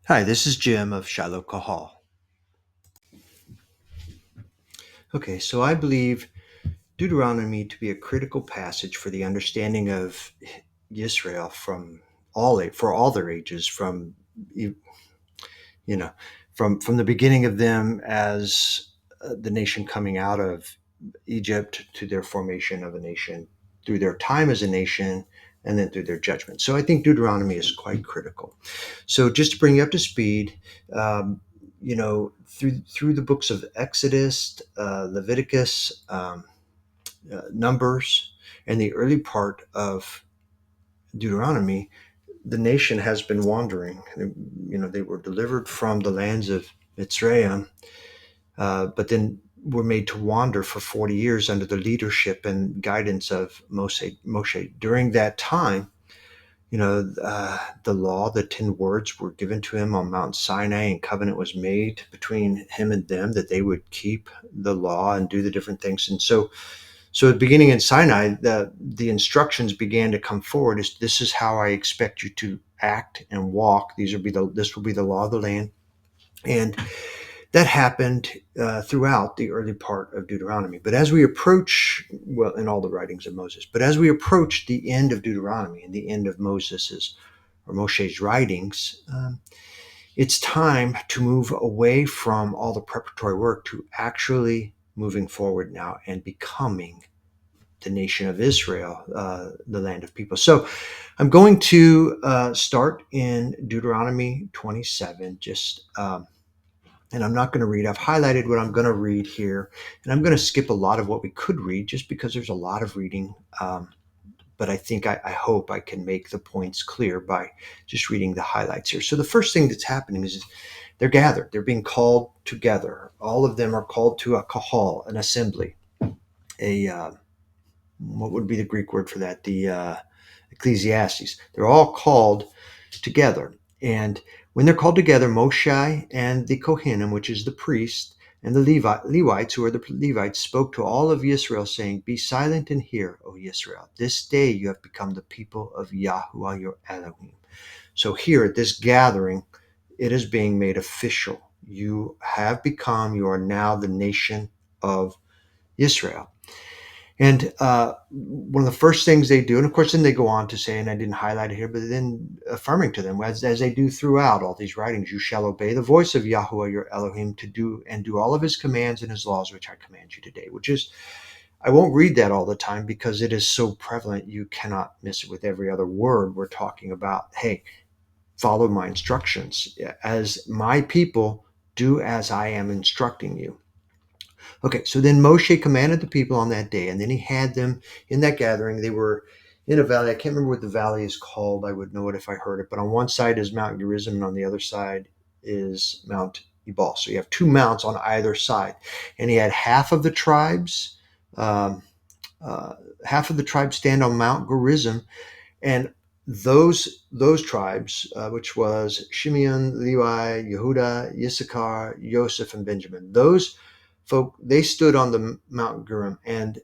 Hi, this is Jim of Shiloh Kahal. Okay, so I believe Deuteronomy to be a critical passage for the understanding of Israel from for all their ages, from you know from the beginning of them as the nation coming out of Egypt to their formation of a nation, through their time as a nation, and then through their judgment. So I think Deuteronomy is quite critical. So just to bring you up to speed, through the books of Exodus, Leviticus, Numbers, and the early part of Deuteronomy, the nation has been wandering. They were delivered from the lands of Mitzrayim, but then were made to wander for 40 years under the leadership and guidance of Moshe. During that time, the law, the 10 words were given to him on Mount Sinai, and covenant was made between him and them that they would keep the law and do the different things. And so beginning in Sinai, the instructions began to come forward. This is how I expect you to act and walk. This will be the law of the land. And that happened throughout the early part of Deuteronomy. But as we approach, well, in all the writings of Moses, but as we approach the end of Deuteronomy and the end of Moses's or Moshe's writings, it's time to move away from all the preparatory work to actually moving forward now and becoming the nation of Israel, the land of people. So I'm going to start in Deuteronomy 27, and I'm not going to read. I've highlighted what I'm going to read here, and I'm going to skip a lot of what we could read just because there's a lot of reading. But I hope I can make the points clear by just reading the highlights here. So the first thing that's happening is they're gathered. They're being called together. All of them are called to a kahal, an assembly, a what would be the Greek word for that? The Ecclesiastes. They're all called together. And when they're called together, Moshe and the Kohanim, which is the priest, and the Levites, who are the Levites, spoke to all of Israel, saying, "Be silent and hear, O Israel. This day you have become the people of Yahuwah your Elohim." So here at this gathering, it is being made official. You are now the nation of Israel. And one of the first things they do, and of course, then they go on to say, and I didn't highlight it here, but then affirming to them, as they do throughout all these writings, you shall obey the voice of Yahuwah your Elohim to do all of his commands and his laws, which I command you today. Which is, I won't read that all the time because it is so prevalent, you cannot miss it with every other word. We're talking about, hey, follow my instructions. As my people, do as I am instructing you. Okay, so then Moshe commanded the people on that day, and then he had them in that gathering. They were in a valley. I can't remember what the valley is called. I would know it if I heard it. But on one side is Mount Gerizim, and on the other side is Mount Ebal. So you have two mounts on either side. And he had um, half of the tribes stand on Mount Gerizim, and those tribes, which was Shimeon, Levi, Yehuda, Issachar, Joseph, and Benjamin, those folk, they stood on the Mount Gerizim and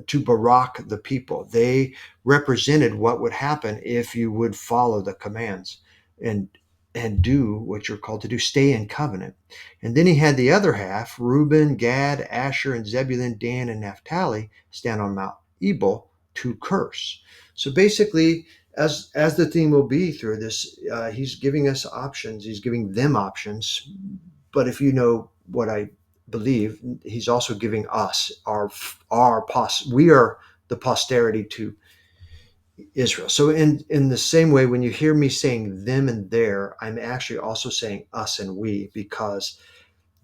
to Barak the people. They represented what would happen if you would follow the commands and do what you're called to do, stay in covenant. And then he had the other half, Reuben, Gad, Asher, and Zebulun, Dan, and Naphtali, stand on Mount Ebal to curse. So basically, as the theme will be through this, he's giving us options. He's giving them options. But if you know what I believe, he's also giving us we are the posterity to Israel. So in the same way, when you hear me saying them and their, I'm actually also saying us and we, because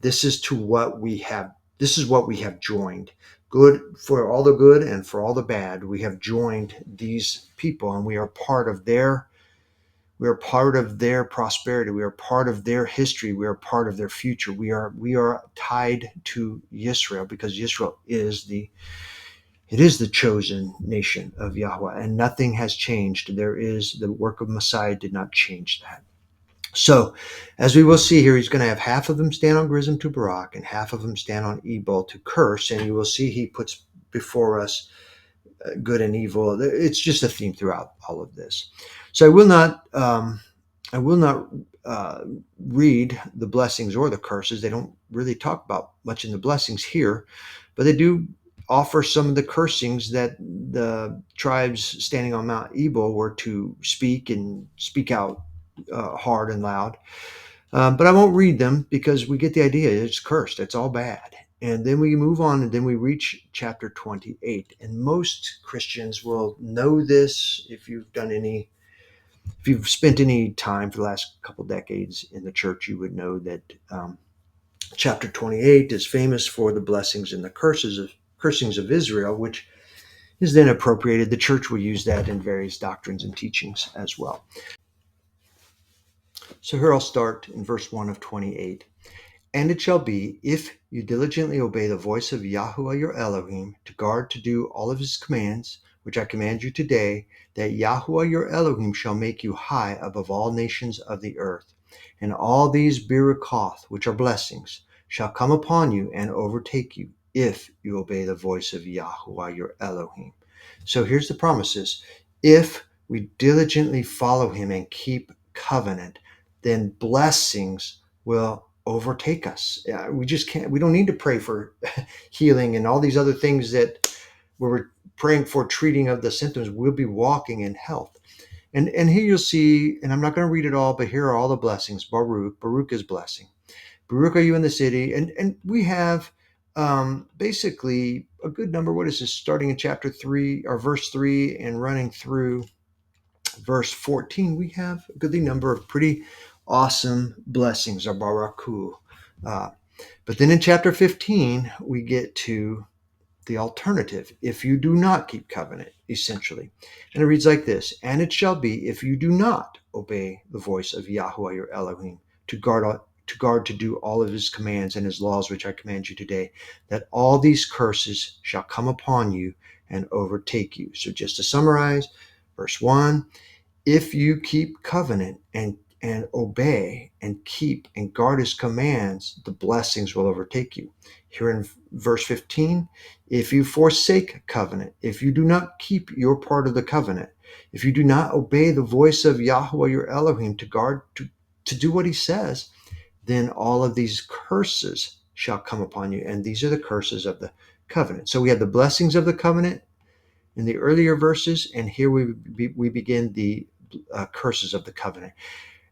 this is to what we have. This is what we have joined. Good for all the good and for all the bad. We have joined these people, and we are part of their. We are part of their prosperity. We are part of their history. We are part of their future. We are tied to Israel because Israel is the chosen nation of Yahweh, and nothing has changed. The work of Messiah did not change that. So, as we will see here, he's going to have half of them stand on Gerizim to Barak and half of them stand on Ebal to curse. And you will see he puts before us good and evil. It's just a theme throughout all of this. So I will not I will not uh, read the blessings or the curses. They don't really talk about much in the blessings here, but they do offer some of the cursings that the tribes standing on Mount Ebal were to speak and speak out hard and loud. But I won't read them because we get the idea. It's cursed. It's all bad. And then we move on and then we reach chapter 28. And most Christians will know this if you've spent any time for the last couple decades in the church, you would know that chapter 28 is famous for the blessings and the cursings of Israel, which is then appropriated. The church will use that in various doctrines and teachings as well. So here I'll start in verse 1 of 28. And it shall be, if you diligently obey the voice of Yahuwah your Elohim, to guard to do all of his commands, which I command you today, that Yahuwah your Elohim shall make you high above all nations of the earth. And all these Birakoth, which are blessings, shall come upon you and overtake you, if you obey the voice of Yahuwah your Elohim. So here's the promises. If we diligently follow him and keep covenant, then blessings will overtake us. We just can't. We don't need to pray for healing and all these other things that where we're praying for treating of the symptoms. We'll be walking in health. And here you'll see, and I'm not going to read it all, but here are all the blessings. Baruch is blessing. Baruch are you in the city, and we have basically a good number. What is this? Starting in chapter 3 or verse 3 and running through verse 14, we have a goodly number of pretty awesome blessings, or baraku. Uh, but then in chapter 15, we get to the alternative, if you do not keep covenant, essentially. And it reads like this: And it shall be, if you do not obey the voice of Yahuwah your Elohim, to do all of his commands and his laws, which I command you today, that all these curses shall come upon you and overtake you. So just to summarize, verse 1, if you keep covenant and obey and keep and guard his commands, the blessings will overtake you. Here in verse 15, if you forsake covenant, if you do not keep your part of the covenant, if you do not obey the voice of Yahweh your Elohim to do what he says, then all of these curses shall come upon you. And these are the curses of the covenant. So we have the blessings of the covenant in the earlier verses, and here we begin the curses of the covenant.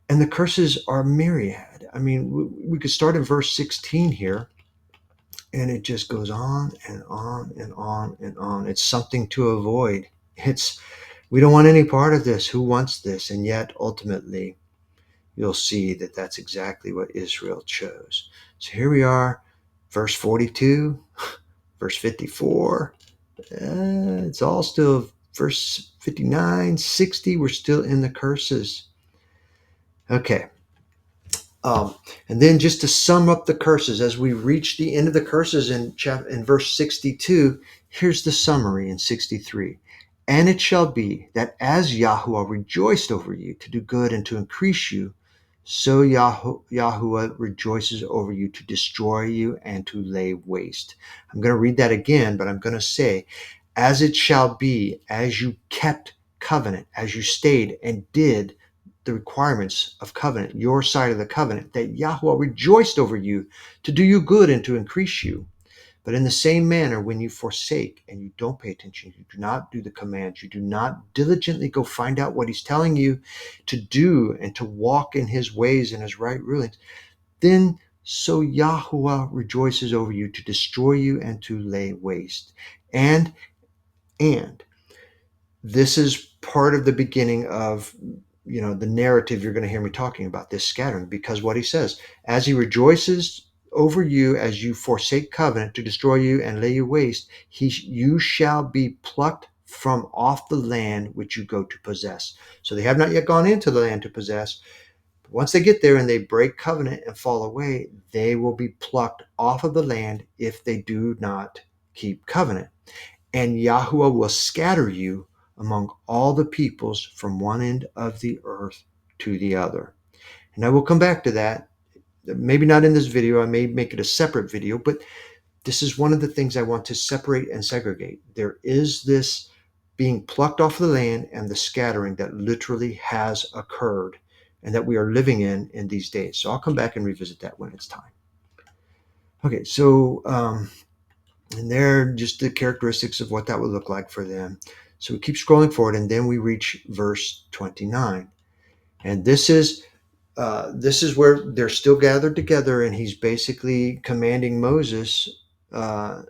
And the curses are myriad. I mean, we could start in verse 16 here, and it just goes on and on and on and on. It's something to avoid. We don't want any part of this. Who wants this? And yet, ultimately, you'll see that that's exactly what Israel chose. So here we are, verse 42, verse 54. It's all still verse 59, 60. We're still in the curses. Okay. And then just to sum up the curses, as we reach the end of the curses in verse 62, here's the summary in 63. And it shall be that as Yahuwah rejoiced over you to do good and to increase you, so Yahuwah rejoices over you to destroy you and to lay waste. I'm going to read that again, but I'm going to say, as it shall be, as you kept covenant, as you stayed and did the requirements of covenant, your side of the covenant, that Yahweh rejoiced over you to do you good and to increase you. But in the same manner, when you forsake and you don't pay attention, you do not do the commands, you do not diligently go find out what he's telling you to do and to walk in his ways and his right rulings, then so Yahuwah rejoices over you to destroy you and to lay waste. And this is part of the beginning of the narrative you're going to hear me talking about, this scattering, because what he says, as he rejoices over you as you forsake covenant to destroy you and lay you waste, you shall be plucked from off the land which you go to possess. So they have not yet gone into the land to possess. But once they get there and they break covenant and fall away, they will be plucked off of the land if they do not keep covenant. And Yahuwah will scatter you among all the peoples from one end of the earth to the other. And I will come back to that. Maybe not in this video. I may make it a separate video, but this is one of the things I want to separate and segregate. There is this being plucked off the land and the scattering that literally has occurred. and that we are living in these days. So I'll come back and revisit that when it's time. Okay, so and they're just the characteristics of what that would look like for them. So we keep scrolling forward, and then we reach verse 29, and this is where they're still gathered together, and he's basically commanding Moses, uh,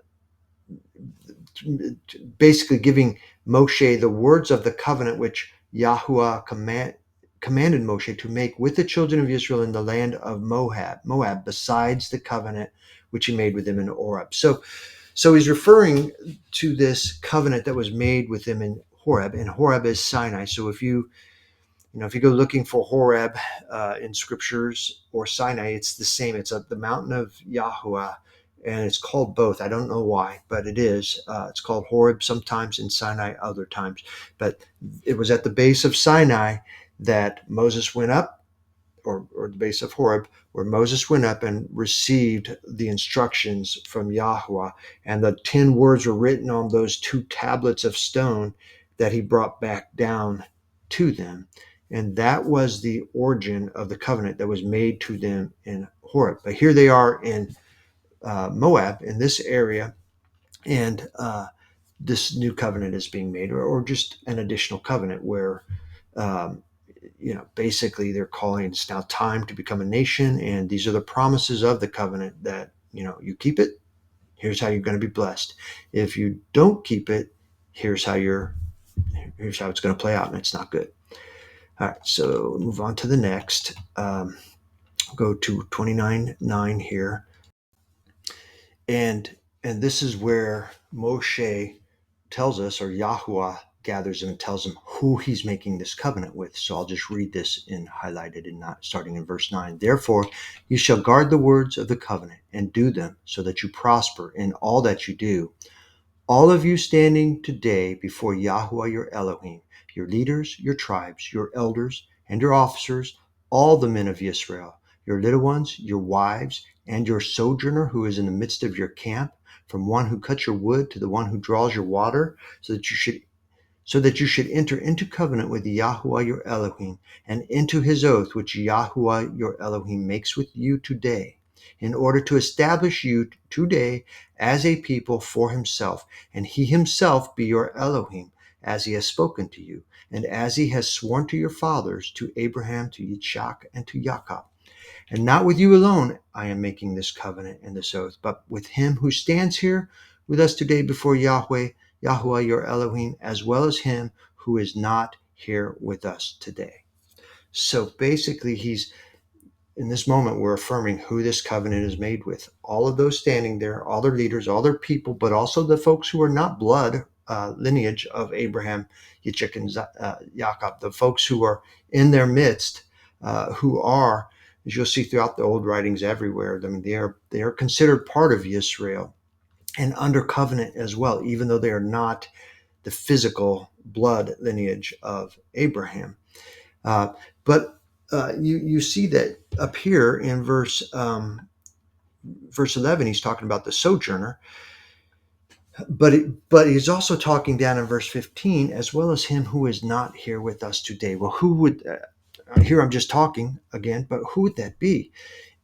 basically giving Moshe the words of the covenant which Yahuwah commanded Moshe to make with the children of Israel in the land of Moab, besides the covenant which he made with them in Oreb. So he's referring to this covenant that was made with them in Horeb, and Horeb is Sinai. So if you go looking for Horeb in scriptures or Sinai, it's the same. It's the mountain of Yahuwah, and it's called both. I don't know why, but it is. It's called Horeb sometimes and Sinai other times. But it was at the base of Sinai that Moses went up, or the base of Horeb, where Moses went up and received the instructions from Yahuwah. And the 10 words were written on those 2 tablets of stone that he brought back down to them. And that was the origin of the covenant that was made to them in Horeb. But here they are in Moab, in this area, and this new covenant is being made, or just an additional covenant where um, basically they're calling it's now time to become a nation, and these are the promises of the covenant that, you keep it, here's how you're going to be blessed. If you don't keep it, here's how it's going to play out, and it's not good. All right, so move on to the next. Go to 29:9 here, and this is where Moshe tells us, or Yahuwah gathers him and tells him who he's making this covenant with. So I'll just read this in highlighted and not starting in verse 9. Therefore, you shall guard the words of the covenant and do them, so that you prosper in all that you do. All of you standing today before Yahuwah your Elohim, your leaders, your tribes, your elders, and your officers, all the men of Israel, your little ones, your wives, and your sojourner who is in the midst of your camp, from one who cuts your wood to the one who draws your water, so that you should enter into covenant with Yahuwah your Elohim, and into his oath which Yahuwah your Elohim makes with you today, in order to establish you today as a people for himself, and he himself be your Elohim, as he has spoken to you, and as he has sworn to your fathers, to Abraham, to Yitzchak, and to Jacob. And not with you alone I am making this covenant and this oath, but with him who stands here with us today before Yahuwah your Elohim, as well as him who is not here with us today. So basically, he's in this moment, we're affirming who this covenant is made with. All of those standing there, all their leaders, all their people, but also the folks who are not blood lineage of Abraham, Yitzchak, and Jacob, the folks who are in their midst, who are, as you'll see throughout the old writings everywhere, I mean, they are considered part of Israel and under covenant as well, even though they are not the physical blood lineage of Abraham. But you see that up here in verse 11, he's talking about the sojourner, but he's also talking down in verse 15, as well as him who is not here with us today. Well, who would here I'm just talking again, but who would that be?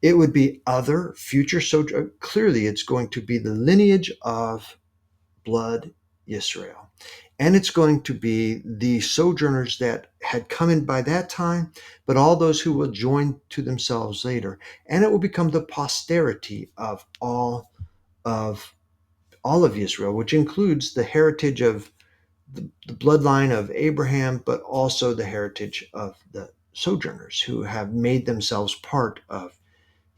It would be other future sojourner. Clearly, it's going to be the lineage of blood Israel. And it's going to be the sojourners that had come in by that time, but all those who will join to themselves later. And it will become the posterity of of all of Israel, which includes the heritage of the bloodline of Abraham, but also the heritage of the sojourners who have made themselves part of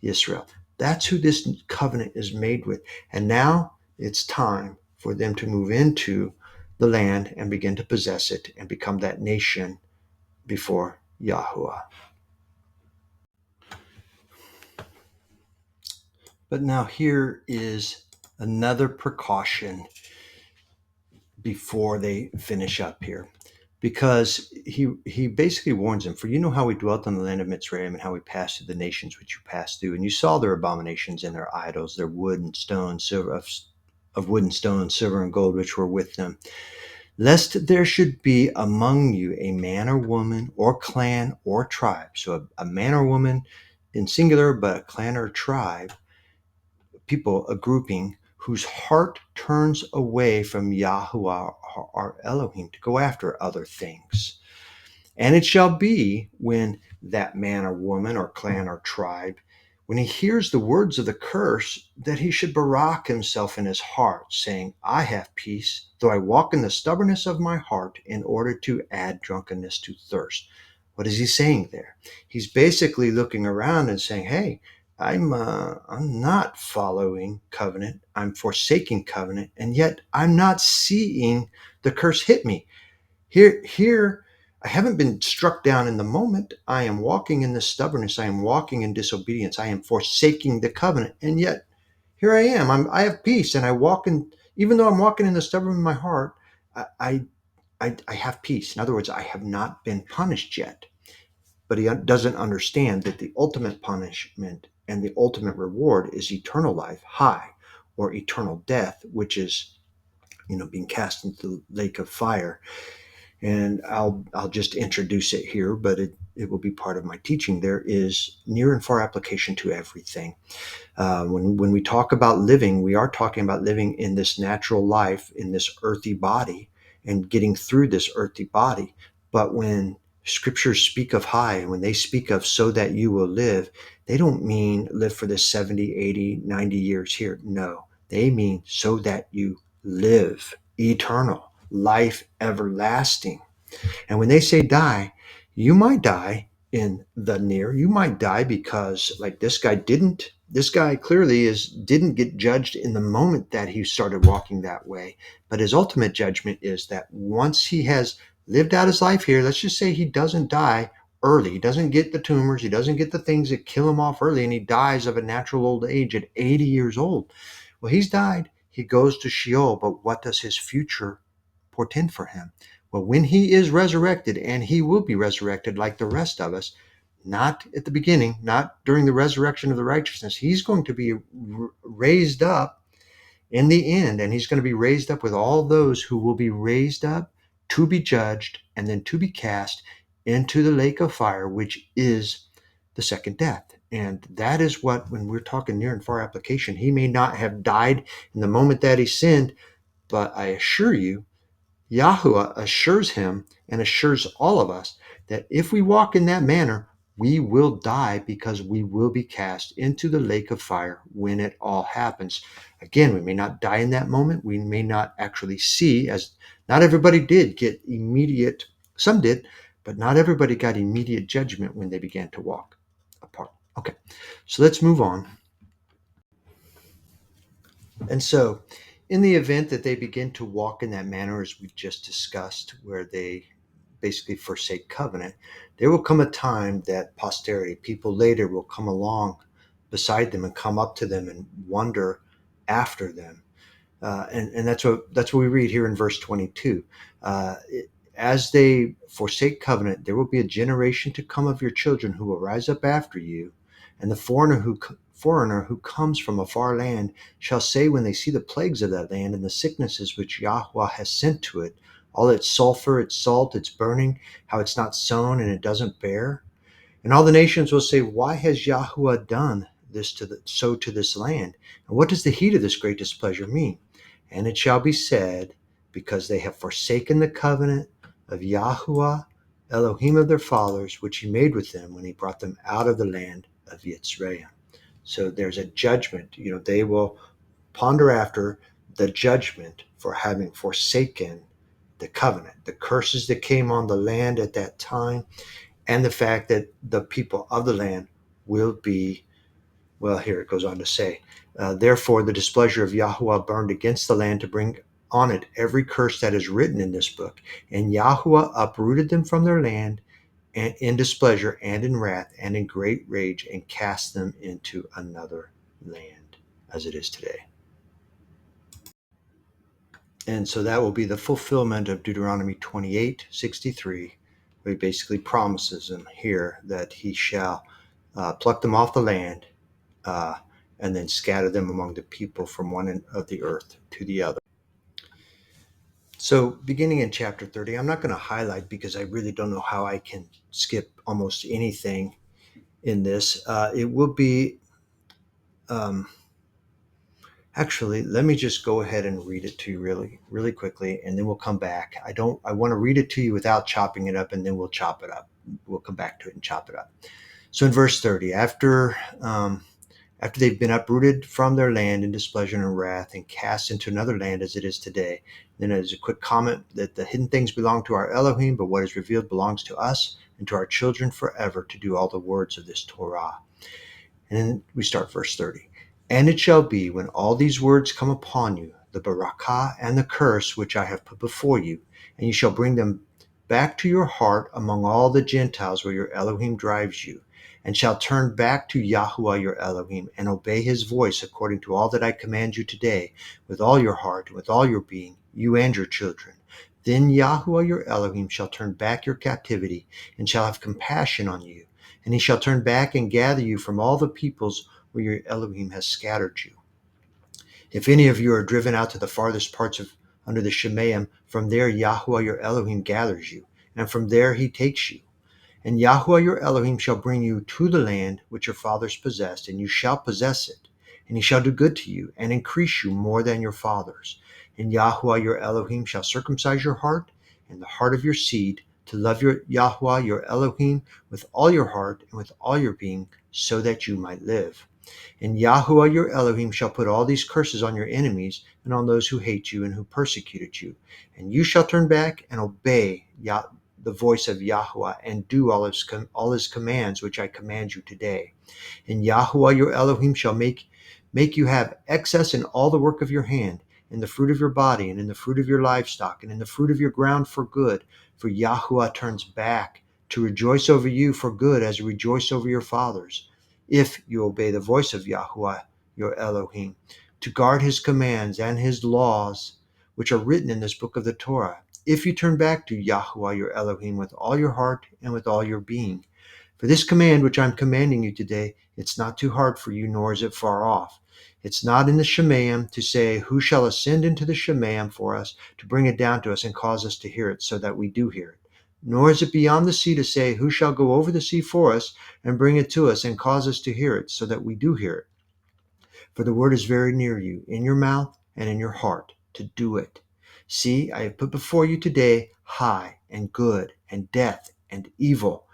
Israel. That's who this covenant is made with. And now it's time for them to move into the land and begin to possess it and become that nation before Yahuwah. But now here is another precaution before they finish up here, because he basically warns them, for you know how we dwelt on the land of Mitzrayim, and how we passed through the nations which you passed through, and you saw their abominations and their idols, their wood and stone, silver, of wood and stone, silver and gold, which were with them. lest there should be among you a man or woman or clan or tribe. So a man or woman in singular, but a clan or tribe, people, a grouping whose heart turns away from Yahuwah our Elohim to go after other things. And it shall be when that man or woman or clan or tribe, when he hears the words of the curse, that he should barak himself in his heart, saying, I have peace, though I walk in the stubbornness of my heart, in order to add drunkenness to thirst. What is he saying there? He's basically looking around and saying, hey, I'm not following covenant. I'm forsaking covenant, and yet I'm not seeing the curse hit me. Here, I haven't been struck down in the moment. I am walking in the stubbornness. I am walking in disobedience. I am forsaking the covenant. And yet, here I am. I have peace, and I walk in, even though I'm walking in the stubborn in my heart, I have peace. In other words, I have not been punished yet. But he doesn't understand that the ultimate punishment and the ultimate reward is eternal life, high, or eternal death, which is, being cast into the lake of fire. And I'll just introduce it here, but it will be part of my teaching. There is near and far application to everything. When we talk about living, we are talking about living in this natural life, in this earthy body, and getting through this earthy body. But when scriptures speak of high, and when they speak of so that you will live, they don't mean live for the 70, 80, 90 years here. No, they mean so that you live eternal, life everlasting. And when they say die, you might die in the near. You might die because, like, this guy didn't. This guy clearly didn't get judged in the moment that he started walking that way. But his ultimate judgment is that once he has lived out his life here, let's just say he doesn't die early. He doesn't get the tumors. He doesn't get the things that kill him off early, and he dies of a natural old age at 80 years old. Well, he's died. He goes to Sheol. But what does his future portend for him? Well, when he is resurrected, and he will be resurrected like the rest of us, not at the beginning, not during the resurrection of the righteousness, he's going to be raised up in the end, and he's going to be raised up with all those who will be raised up to be judged and then to be cast into the lake of fire, which is the second death. And that is what, when we're talking near and far application, he may not have died in the moment that he sinned, but I assure you, Yahuwah assures him and assures all of us that if we walk in that manner, we will die, because we will be cast into the lake of fire when it all happens. Again, we may not die in that moment. We may not actually see, as not everybody did get immediate, some did, but not everybody got immediate judgment when they began to walk apart. Okay, so let's move on. And so, in the event that they begin to walk in that manner, as we just discussed, where they basically forsake covenant, there will come a time that posterity, people later, will come along beside them and come up to them and wonder after them. And that's what we read here in verse 22. As they forsake covenant, there will be a generation to come of your children who will rise up after you, and the foreigner who comes from a far land shall say, when they see the plagues of that land and the sicknesses which Yahweh has sent to it, all its sulfur, its salt, its burning, how it's not sown and it doesn't bear. And all the nations will say, why has Yahuwah done this to this land? And what does the heat of this great displeasure mean? And it shall be said, because they have forsaken the covenant of Yahuwah, Elohim of their fathers, which he made with them when he brought them out of the land of Yitzrayim. So there's a judgment. They will ponder after the judgment for having forsaken the covenant, the curses that came on the land at that time, and the fact that the people of the land will be, well, here it goes on to say, therefore the displeasure of Yahuwah burned against the land to bring on it every curse that is written in this book. And Yahuwah uprooted them from their land, and in displeasure and in wrath and in great rage, and cast them into another land, as it is today. And so that will be the fulfillment of Deuteronomy 28:63, where he basically promises them here that he shall pluck them off the land, uh, and then scatter them among the people from one end of the earth to the other. So, beginning in chapter 30, I'm not going to highlight because I really don't know how I can skip almost anything in this. It will be, um, actually, let me just go ahead and read it to you really, really quickly, and then we'll come back. I want to read it to you without chopping it up, and then we'll chop it up. We'll come back to it and chop it up. So, in verse 30, after they've been uprooted from their land in displeasure and wrath and cast into another land as it is today. Then there's a quick comment that the hidden things belong to our Elohim, but what is revealed belongs to us and to our children forever to do all the words of this Torah. And then we start verse 30. And it shall be when all these words come upon you, the barakah and the curse which I have put before you, and you shall bring them back to your heart among all the Gentiles where your Elohim drives you, and shall turn back to Yahuwah your Elohim, and obey his voice according to all that I command you today, with all your heart and with all your being, you and your children. Then Yahuwah your Elohim shall turn back your captivity, and shall have compassion on you, and he shall turn back and gather you from all the peoples where your Elohim has scattered you. If any of you are driven out to the farthest parts of under the Shemaim, from there Yahuwah your Elohim gathers you, and from there he takes you. And Yahuwah your Elohim shall bring you to the land which your fathers possessed, and you shall possess it. And he shall do good to you, and increase you more than your fathers. And Yahuwah your Elohim shall circumcise your heart, and the heart of your seed, to love your Yahuwah your Elohim with all your heart and with all your being, so that you might live. And Yahuwah your Elohim shall put all these curses on your enemies and on those who hate you and who persecuted you. And you shall turn back and obey the voice of Yahuwah and do all his commands which I command you today. And Yahuwah your Elohim shall make you have excess in all the work of your hand, in the fruit of your body, and in the fruit of your livestock, and in the fruit of your ground for good. For Yahuwah turns back to rejoice over you for good, as you rejoice over your fathers, if you obey the voice of Yahuwah your Elohim, to guard his commands and his laws, which are written in this book of the Torah. If you turn back to Yahuwah your Elohim with all your heart and with all your being. For this command which I'm commanding you today, it's not too hard for you, nor is it far off. It's not in the Shemaim to say, who shall ascend into the Shemaim for us, to bring it down to us and cause us to hear it, so that we do hear it. Nor is it beyond the sea to say, who shall go over the sea for us and bring it to us and cause us to hear it, so that we do hear it. For the word is very near you, in your mouth and in your heart, to do it. See, I have put before you today high and good and death and evil,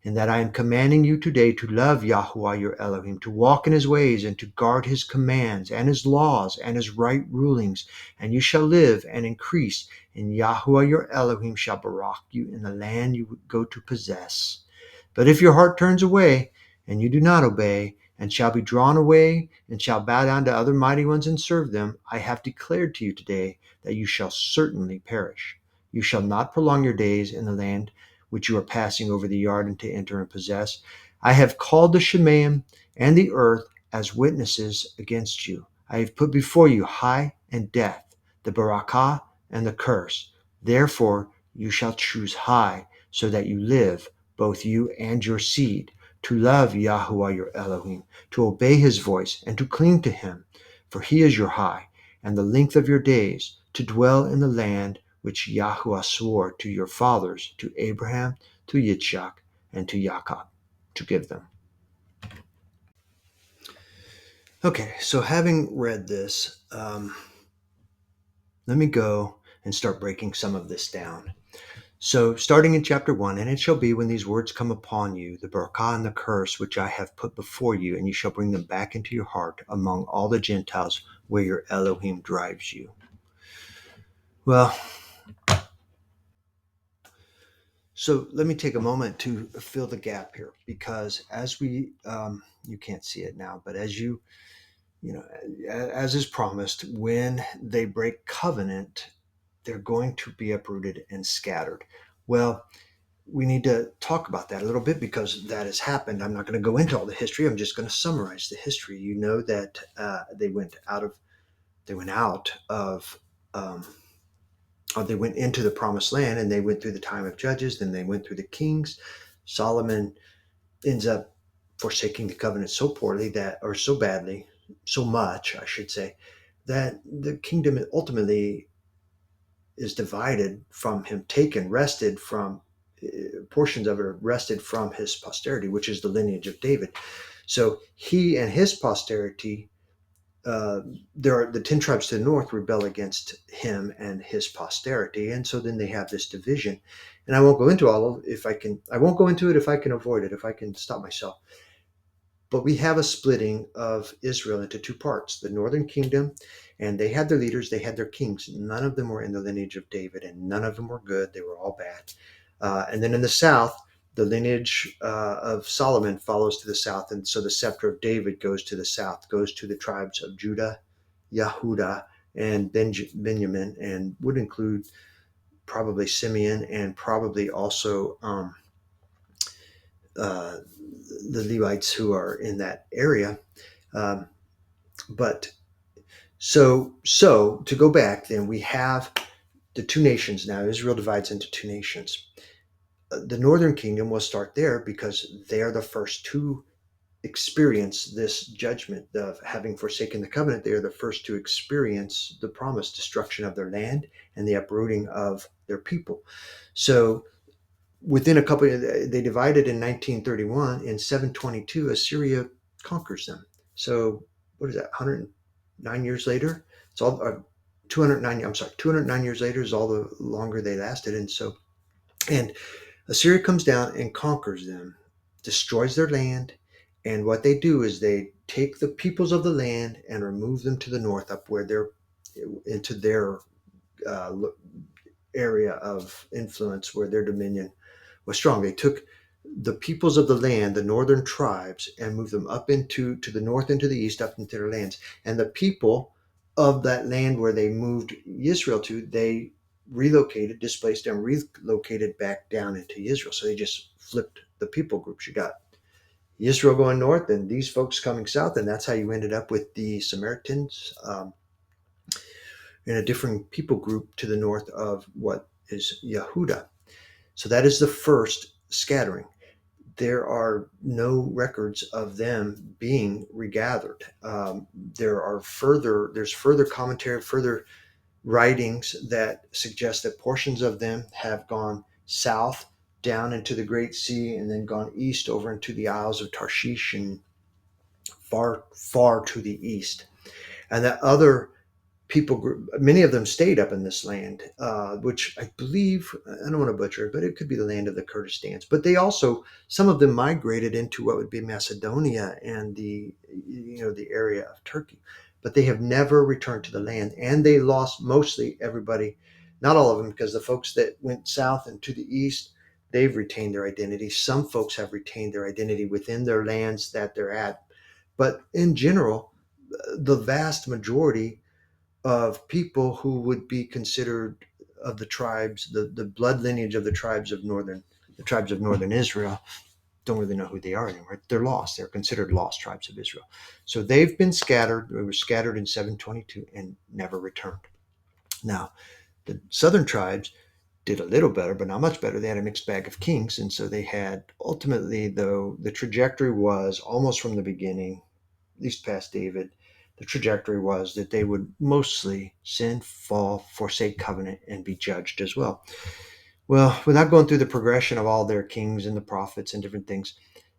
and that I am commanding you today to love Yahuwah your Elohim, to walk in his ways and to guard his commands and his laws and his right rulings, and you shall live and increase, and Yahuwah your Elohim shall barak you in the land you go to possess. But if your heart turns away, and you do not obey, and shall be drawn away, and shall bow down to other mighty ones and serve them, I have declared to you today that you shall certainly perish. You shall not prolong your days in the land which you are passing over the Jordan to enter and possess. I have called the Shemaim and the earth as witnesses against you. I have put before you high and death, the barakah and the curse. Therefore you shall choose high, so that you live, both you and your seed, to love Yahuwah your Elohim, to obey his voice, and to cling to him. For he is your high, and the length of your days, to dwell in the land which Yahuwah swore to your fathers, to Abraham, to Yitzchak, and to Jacob, to give them. Okay, so having read this, let me go and start breaking some of this down. So, starting in chapter 1, and it shall be when these words come upon you, the barakah and the curse which I have put before you, and you shall bring them back into your heart among all the Gentiles where your Elohim drives you. Well, so let me take a moment to fill the gap here, because as you can't see it now, but as as is promised, when they break covenant, they're going to be uprooted and scattered. Well, we need to talk about that a little bit, because that has happened. I'm not going to go into all the history. I'm just going to summarize the history. You know that they went out of, or they went into the promised land, and they went through the time of judges. Then they went through the kings. Solomon ends up forsaking the covenant so poorly or so badly, so much, I should say, that the kingdom ultimately is divided from him, taken, wrested from portions of it are wrested from his posterity, which is the lineage of David. So he and his posterity, uh, there are the 10 tribes to the north rebel against him and his posterity, and so then they have this division. And I won't go into all of, if I can, I won't go into it if I can avoid it, if I can stop myself. But we have a splitting of Israel into two parts: the northern kingdom, and they had their leaders, they had their kings. None of them were in the lineage of David, and none of them were good. They were all bad. And then in the south, the lineage of Solomon follows to the south, and so the scepter of David goes to the south, goes to the tribes of Judah, Yehuda, and Benjamin, and would include probably Simeon, and probably also uh, the Levites who are in that area. Um, but so to go back, then we have the two nations now. Israel divides into two nations. The northern kingdom will start there because they are the first to experience this judgment of having forsaken the covenant. They are the first to experience the promised destruction of their land and the uprooting of their people. So within a couple of, they divided in 1931. In 722 Assyria conquers them. So what is that, 109 years later? It's all 209, I'm sorry, 209 years later is all the longer they lasted. And so, and Assyria comes down and conquers them, destroys their land. And what they do is they take the peoples of the land and remove them to the north, up where they're into their uh, area of influence, where their dominion was strong. They took the peoples of the land, the northern tribes, and moved them up into to the north and to the east, up into their lands. And the people of that land where they moved Israel to, they relocated, displaced, and relocated back down into Israel. So they just flipped the people groups. You got Israel going north and these folks coming south, and that's how you ended up with the Samaritans in a different people group to the north of what is Yehuda. So that is the first scattering. There are no records of them being regathered. There's further commentary, further writings that suggest that portions of them have gone south down into the Great Sea and then gone east over into the Isles of Tarshish and far, far to the east. And that other people group, many of them stayed up in this land, which I believe, I don't want to butcher it, but it could be the land of the Kurdistans. But they also, some of them migrated into what would be Macedonia and the area of Turkey. But they have never returned to the land, and they lost mostly everybody, not all of them, because the folks that went south and to the east, they've retained their identity. Some folks have retained their identity within their lands that they're at. But in general, the vast majority of people who would be considered of the tribes, the blood lineage of the tribes of northern Israel, don't really know who they are anymore. They're lost. They're considered lost tribes of Israel. So they've been scattered. They were scattered in 722 and never returned. Now, the southern tribes did a little better, but not much better. They had a mixed bag of kings. And so they had, ultimately, though, the trajectory was almost from the beginning, at least past David, the trajectory was that they would mostly sin, fall, forsake covenant, and be judged as well. Well, without going through the progression of all their kings and the prophets and different things,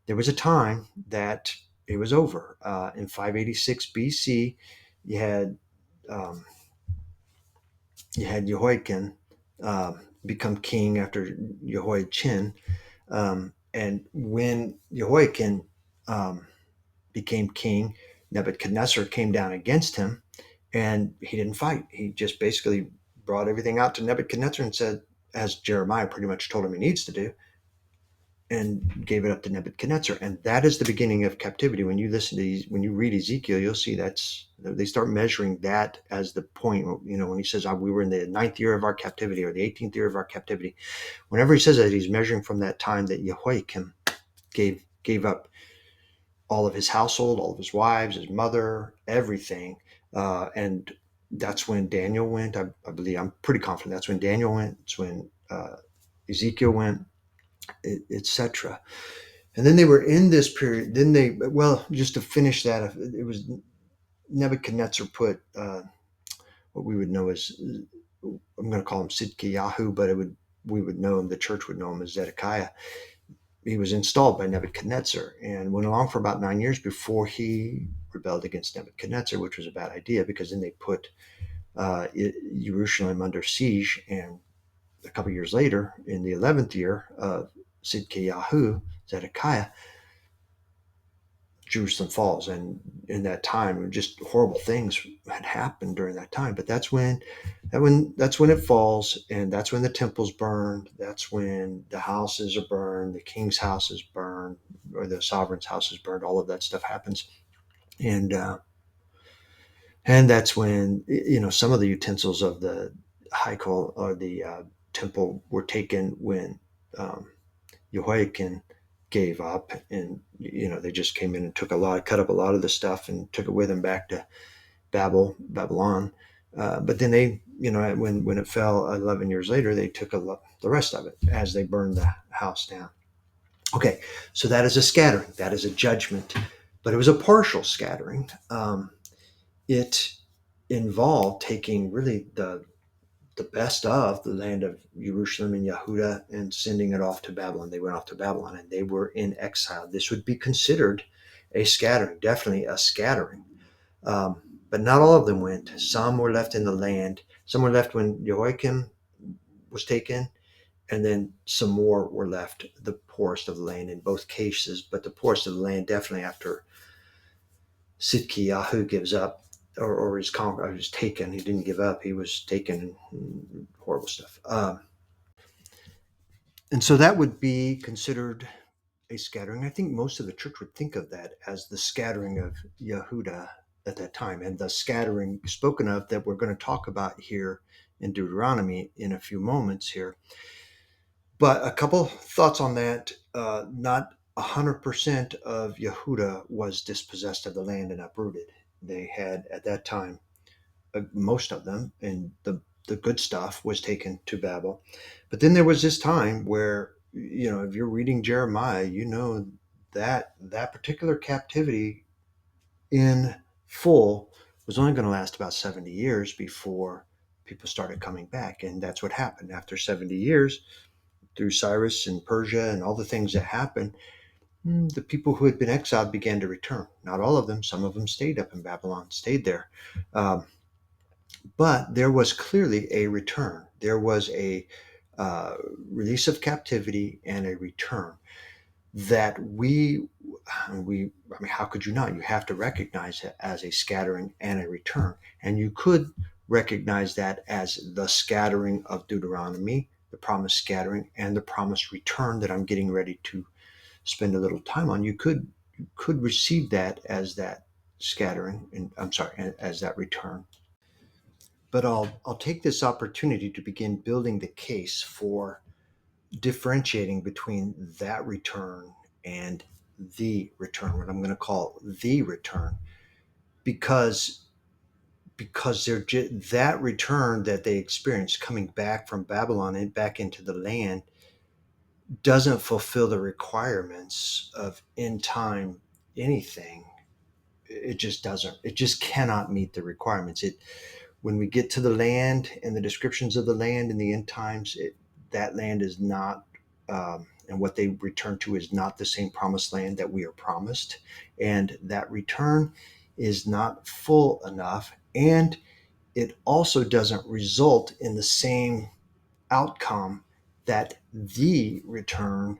there was a time that it was over. In 586 BC, you had um, Jehoiakim become king after Jehoiachin, and when Jehoiakim became king, Nebuchadnezzar came down against him, and he didn't fight. He just basically brought everything out to Nebuchadnezzar and said, as Jeremiah pretty much told him he needs to do, and gave it up to Nebuchadnezzar. And that is the beginning of captivity. When you when you read Ezekiel, you'll see they start measuring that as the point. When he says, we were in the 9th year of our captivity or the 18th year of our captivity, whenever he says that, he's measuring from that time that Jehoiakim gave up all of his household, all of his wives, his mother, everything. And that's when Daniel went. I believe, I'm pretty confident that's when Daniel went. It's when Ezekiel went, etc. And then they were in this period. Then just to finish that, it was Nebuchadnezzar put what we would know as I'm going to call him Sidkiyahu, but we would know him, the church would know him as Zedekiah. He was installed by Nebuchadnezzar and went along for about 9 years before he rebelled against Nebuchadnezzar, which was a bad idea because then they put Jerusalem under siege. And a couple of years later, in the 11th year of Sidkiyahu, Zedekiah, Jerusalem falls. And in that time, just horrible things had happened during that time. But that's when it falls, and that's when the temple's burned. That's when the houses are burned, the king's house is burned, or the sovereign's house is burned. All of that stuff happens, and that's when some of the utensils of the Haikal or the temple were taken when Jehoiakim gave up, and they just came in and cut up a lot of the stuff and took it with them back to Babylon. But then they, when it fell 11 years later, they took the rest of it as they burned the house down. Okay, so that is a scattering. That is a judgment, but it was a partial scattering. It involved taking really the best of the land of Jerusalem and Yehuda and sending it off to Babylon. They went off to Babylon and they were in exile. This would be considered a scattering, definitely a scattering. But not all of them went. Some were left in the land. Some were left when Jehoiakim was taken, and then some more were left, the poorest of the land in both cases. But the poorest of the land definitely after Sidkiyahu gives up or is taken. He didn't give up. He was taken. Horrible stuff. And so that would be considered a scattering. I think most of the church would think of that as the scattering of Yehuda at that time, and the scattering spoken of that we're going to talk about here in Deuteronomy in a few moments here. But a couple thoughts on that. Not 100% of Yehuda was dispossessed of the land and uprooted. They had at that time, most of them, and the good stuff was taken to Babel. But then there was this time where, if you're reading Jeremiah, that particular captivity in full was only going to last about 70 years before people started coming back. And that's what happened after 70 years through Cyrus and Persia and all the things that happened. The people who had been exiled began to return. Not all of them. Some of them stayed up in Babylon, stayed there. But there was clearly a return. There was a release of captivity and a return that how could you not? You have to recognize it as a scattering and a return. And you could recognize that as the scattering of Deuteronomy, the promised scattering, and the promised return that I'm getting ready to spend a little time on. You could receive that as that scattering, and as that return. But I'll take this opportunity to begin building the case for differentiating between that return and the return, what I'm going to call the return, because that return that they experienced coming back from Babylon and back into the land doesn't fulfill the requirements of end time anything. It just doesn't. It just cannot meet the requirements. When we get to the land and the descriptions of the land in the end times, that land is not, and what they return to is not the same promised land that we are promised. And that return is not full enough. And it also doesn't result in the same outcome that the return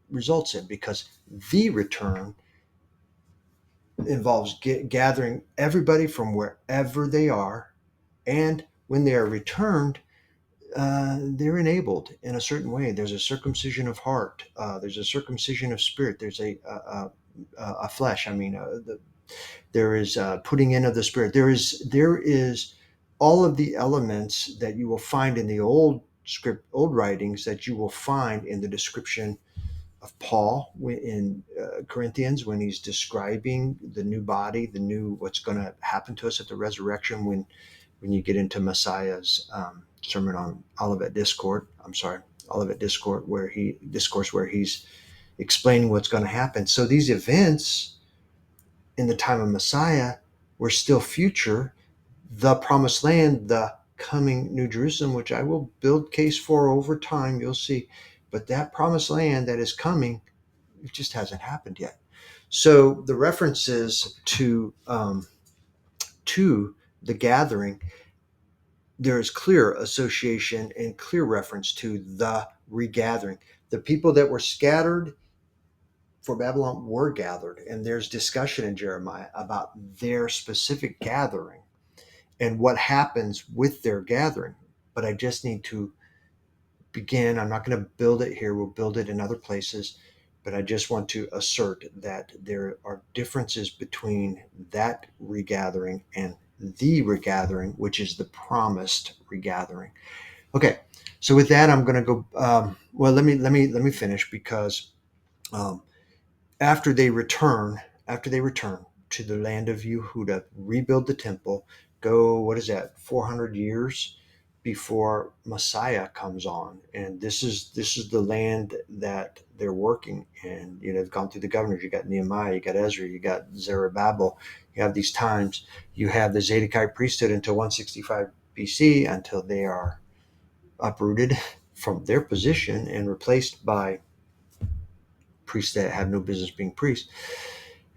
results in, because the return involves gathering everybody from wherever they are, and when they are returned, they're enabled in a certain way. There's a circumcision of heart. There's a circumcision of spirit. There's a flesh. There is putting in of the spirit. There is all of the elements that you will find in the old writings that you will find in the description of Paul in Corinthians when he's describing the new body, what's going to happen to us at the resurrection when you get into Messiah's sermon on Olivet Discourse, where he's explaining what's going to happen. So these events in the time of Messiah were still future. The promised land, the coming New Jerusalem, which I will build case for over time, you'll see. But that promised land that is coming, it just hasn't happened yet. So the references to the gathering, there is clear association and clear reference to the regathering. The people that were scattered for Babylon were gathered, and there's discussion in Jeremiah about their specific gathering and what happens with their gathering. But I just need to begin. I'm not going to build it here, we'll build it in other places. But I just want to assert that there are differences between that regathering and the regathering, which is the promised regathering. Okay, so with that, I'm going to go. Well, let me finish because um, after they return to the land of Yehuda, rebuild the temple, go, what is that, 400 years before Messiah comes on. And this is the land that they're working in. They've gone through the governors. You got Nehemiah, you got Ezra, you got Zerubbabel. You have these times. You have the Zadokite priesthood until 165 BC, until they are uprooted from their position and replaced by priests that have no business being priests.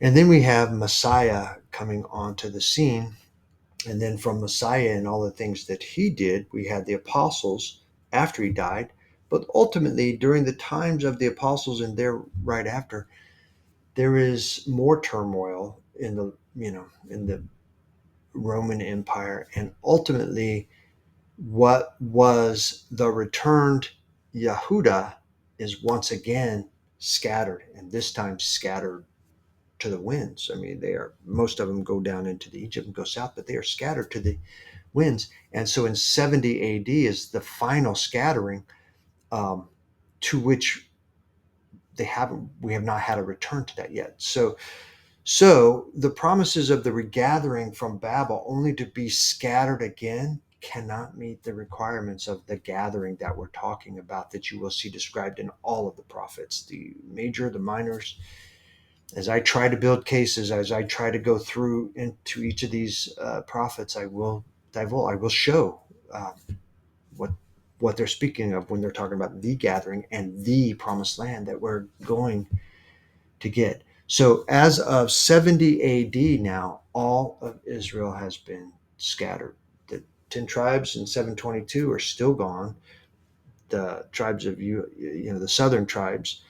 And then we have Messiah coming onto the scene. And then from Messiah and all the things that he did, we had the apostles after he died. But ultimately, during the times of the apostles and there right after, there is more turmoil in the Roman Empire. And ultimately, what was the returned Yehuda is once again scattered, and this time scattered to the winds. I mean, they are, most of them go down into the Egypt and go south, but they are scattered to the winds. And so in 70 AD is the final scattering, to which we have not had a return to that yet. So the promises of the regathering from Babel, only to be scattered again, cannot meet the requirements of the gathering that we're talking about, that you will see described in all of the prophets, the major, the minors. As I try to build cases, as I try to go through into each of these prophets, I will show uh, what they're speaking of when they're talking about the gathering and the promised land that we're going to get. So as of 70 AD now, all of Israel has been scattered. The 10 tribes in 722 are still gone. The tribes of the southern tribes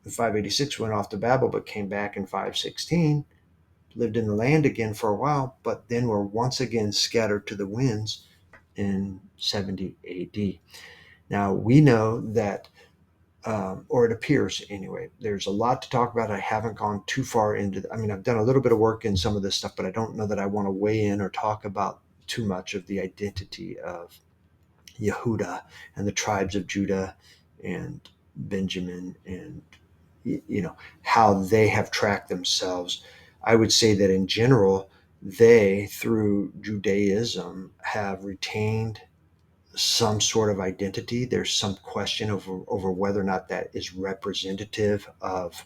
in 586 went off to Babel, but came back in 516, lived in the land again for a while, but then were once again scattered to the winds in 70 AD. Now we know that, or it appears anyway, there's a lot to talk about. I haven't gone too far into, I've done a little bit of work in some of this stuff, but I don't know that I want to weigh in or talk about too much of the identity of Yehuda and the tribes of Judah and Benjamin, and how they have tracked themselves. I would say that in general, they, through Judaism, have retained some sort of identity. There's some question over whether or not that is representative of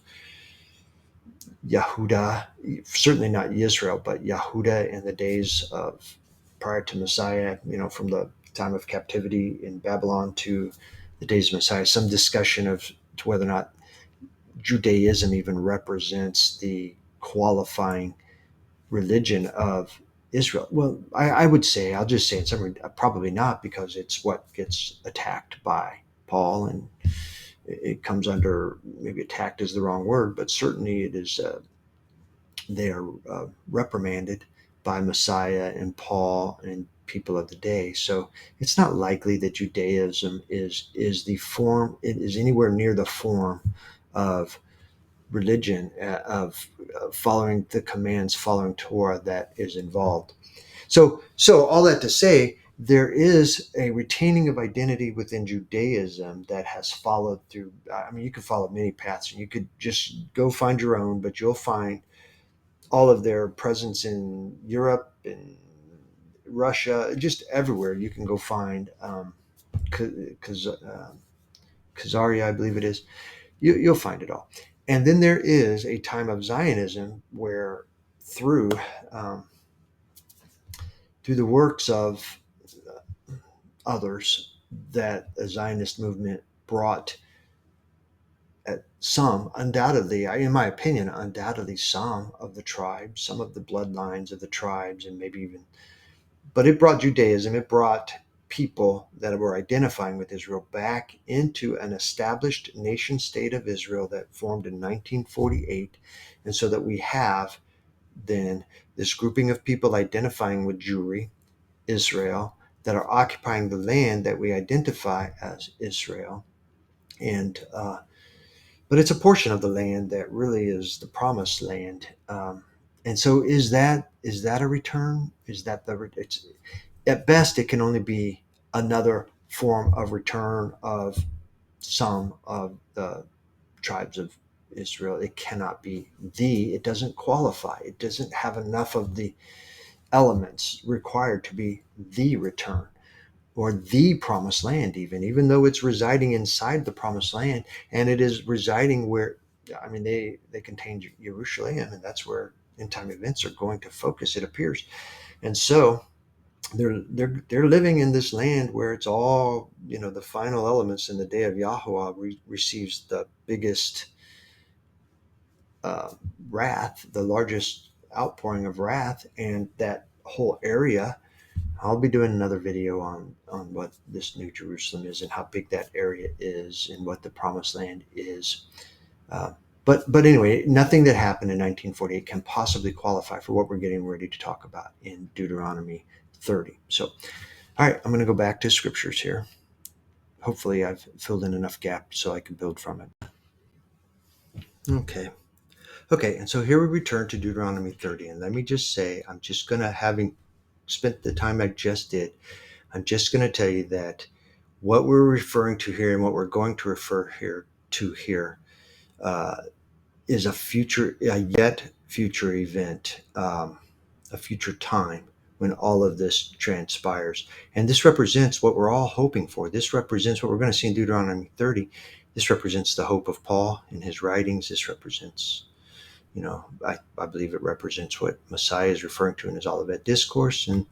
Yehuda, certainly not Israel, but Yehuda in the days of prior to Messiah, from the time of captivity in Babylon to the days of Messiah. Some discussion of to whether or not Judaism even represents the qualifying religion of Israel. Well, I would say, I'll just say in summary, probably not, because it's what gets attacked by Paul, and it comes under, maybe attacked is the wrong word, but certainly it is. They are reprimanded by Messiah and Paul and people of the day. So it's not likely that Judaism is the form. It is anywhere near the form of religion, of following the commands, following Torah, that is involved. So all that to say, there is a retaining of identity within Judaism that has followed through. You could follow many paths, and you could just go find your own, but you'll find all of their presence in Europe and Russia, just everywhere. You can go find Khazaria, I believe it is. You'll find it all. And then there is a time of Zionism where through um, through the works of others that the Zionist movement brought some, undoubtedly, in my opinion, undoubtedly some of the tribes, some of the bloodlines of the tribes, and maybe even, but it brought Judaism, it brought people that were identifying with Israel back into an established nation state of Israel that formed in 1948. And so that we have then this grouping of people identifying with Jewry, Israel, that are occupying the land that we identify as Israel. And but it's a portion of the land that really is the promised land. And so, is that a return? Is that the? It's at best it can only be another form of return of some of the tribes of Israel. It cannot be the. It doesn't qualify. It doesn't have enough of the elements required to be the return or the promised land, even though it's residing inside the promised land, and it is residing where, I mean, they contain Jerusalem, and that's where end time events are going to focus, it appears. And so they're living in this land where it's all, the final elements in the day of Yahweh receives the biggest uh, wrath, the largest outpouring of wrath, and that whole area. I'll be doing another video on what this New Jerusalem is and how big that area is and what the Promised Land is. Uh, but anyway, nothing that happened in 1948 can possibly qualify for what we're getting ready to talk about in Deuteronomy 30. So, all right, I'm going to go back to scriptures here. Hopefully, I've filled in enough gaps so I can build from it. Okay, and so here we return to Deuteronomy 30, and let me just say, I'm just going to, having spent the time I just did, I'm just going to tell you that what we're referring to here and what we're going to refer here uh, is a yet future event, a future time when all of this transpires. And this represents what we're all hoping for. This represents what we're going to see in Deuteronomy 30. This represents the hope of Paul in his writings. This represents, I believe it represents what Messiah is referring to in his Olivet Discourse. And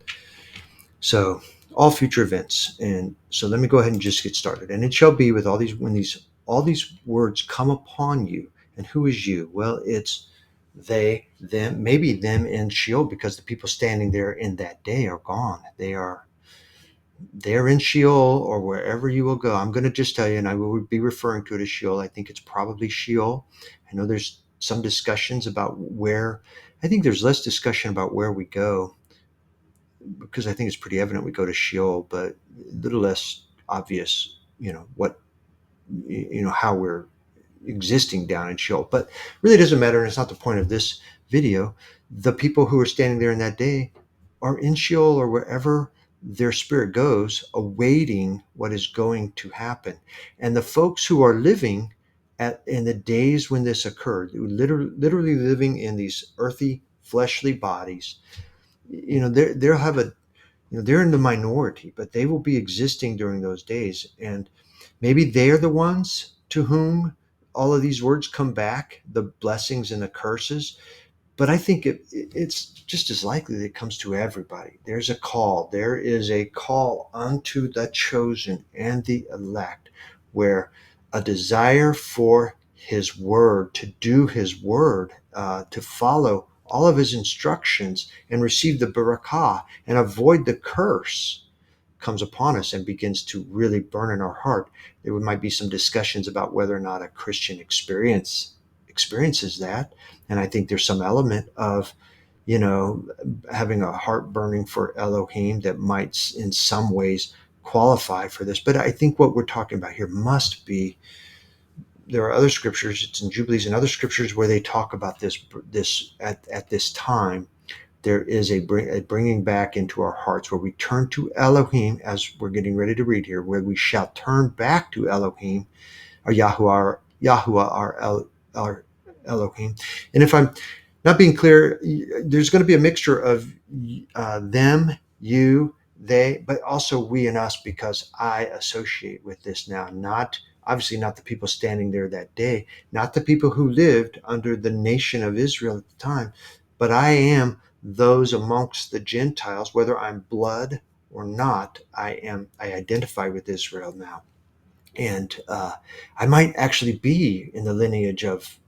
so all future events. And so let me go ahead and just get started. And it shall be with all these, when all these words come upon you. And who is you? Well, it's they, them, maybe them in Sheol, because the people standing there in that day are gone. They're in Sheol or wherever you will go. I'm going to just tell you, and I will be referring to it as Sheol. I think it's probably Sheol. I know there's some discussions about where. I think there's less discussion about where we go, because I think it's pretty evident we go to Sheol, but a little less obvious, how we're existing down in Sheol. But really doesn't matter, and it's not the point of this video. The people who are standing there in that day are in Sheol or wherever their spirit goes, awaiting what is going to happen. And the folks who are living in the days when this occurred, literally living in these earthy, fleshly bodies, they'll have they're in the minority, but they will be existing during those days. And maybe they're the ones to whom all of these words come back, the blessings and the curses. But I think it's just as likely that it comes to everybody. There's a call. There is a call unto the chosen and the elect, where a desire for his word, to do his word, to follow all of his instructions and receive the barakah and avoid the curse, comes upon us and begins to really burn in our heart. There might be some discussions about whether or not a Christian experiences that. And I think there's some element of, having a heart burning for Elohim that might in some ways qualify for this. But I think what we're talking about here must be, there are other scriptures, it's in Jubilees and other scriptures where they talk about this at this time. There is a bringing back into our hearts where we turn to Elohim, as we're getting ready to read here, where we shall turn back to Elohim, or Yahuwah, our Elohim. And if I'm not being clear, there's going to be a mixture of them, you, they, but also we and us, because I associate with this now, obviously not the people standing there that day, not the people who lived under the nation of Israel at the time, but I am those amongst the Gentiles, whether I'm blood or not, I identify with Israel now. And I might actually be in the lineage of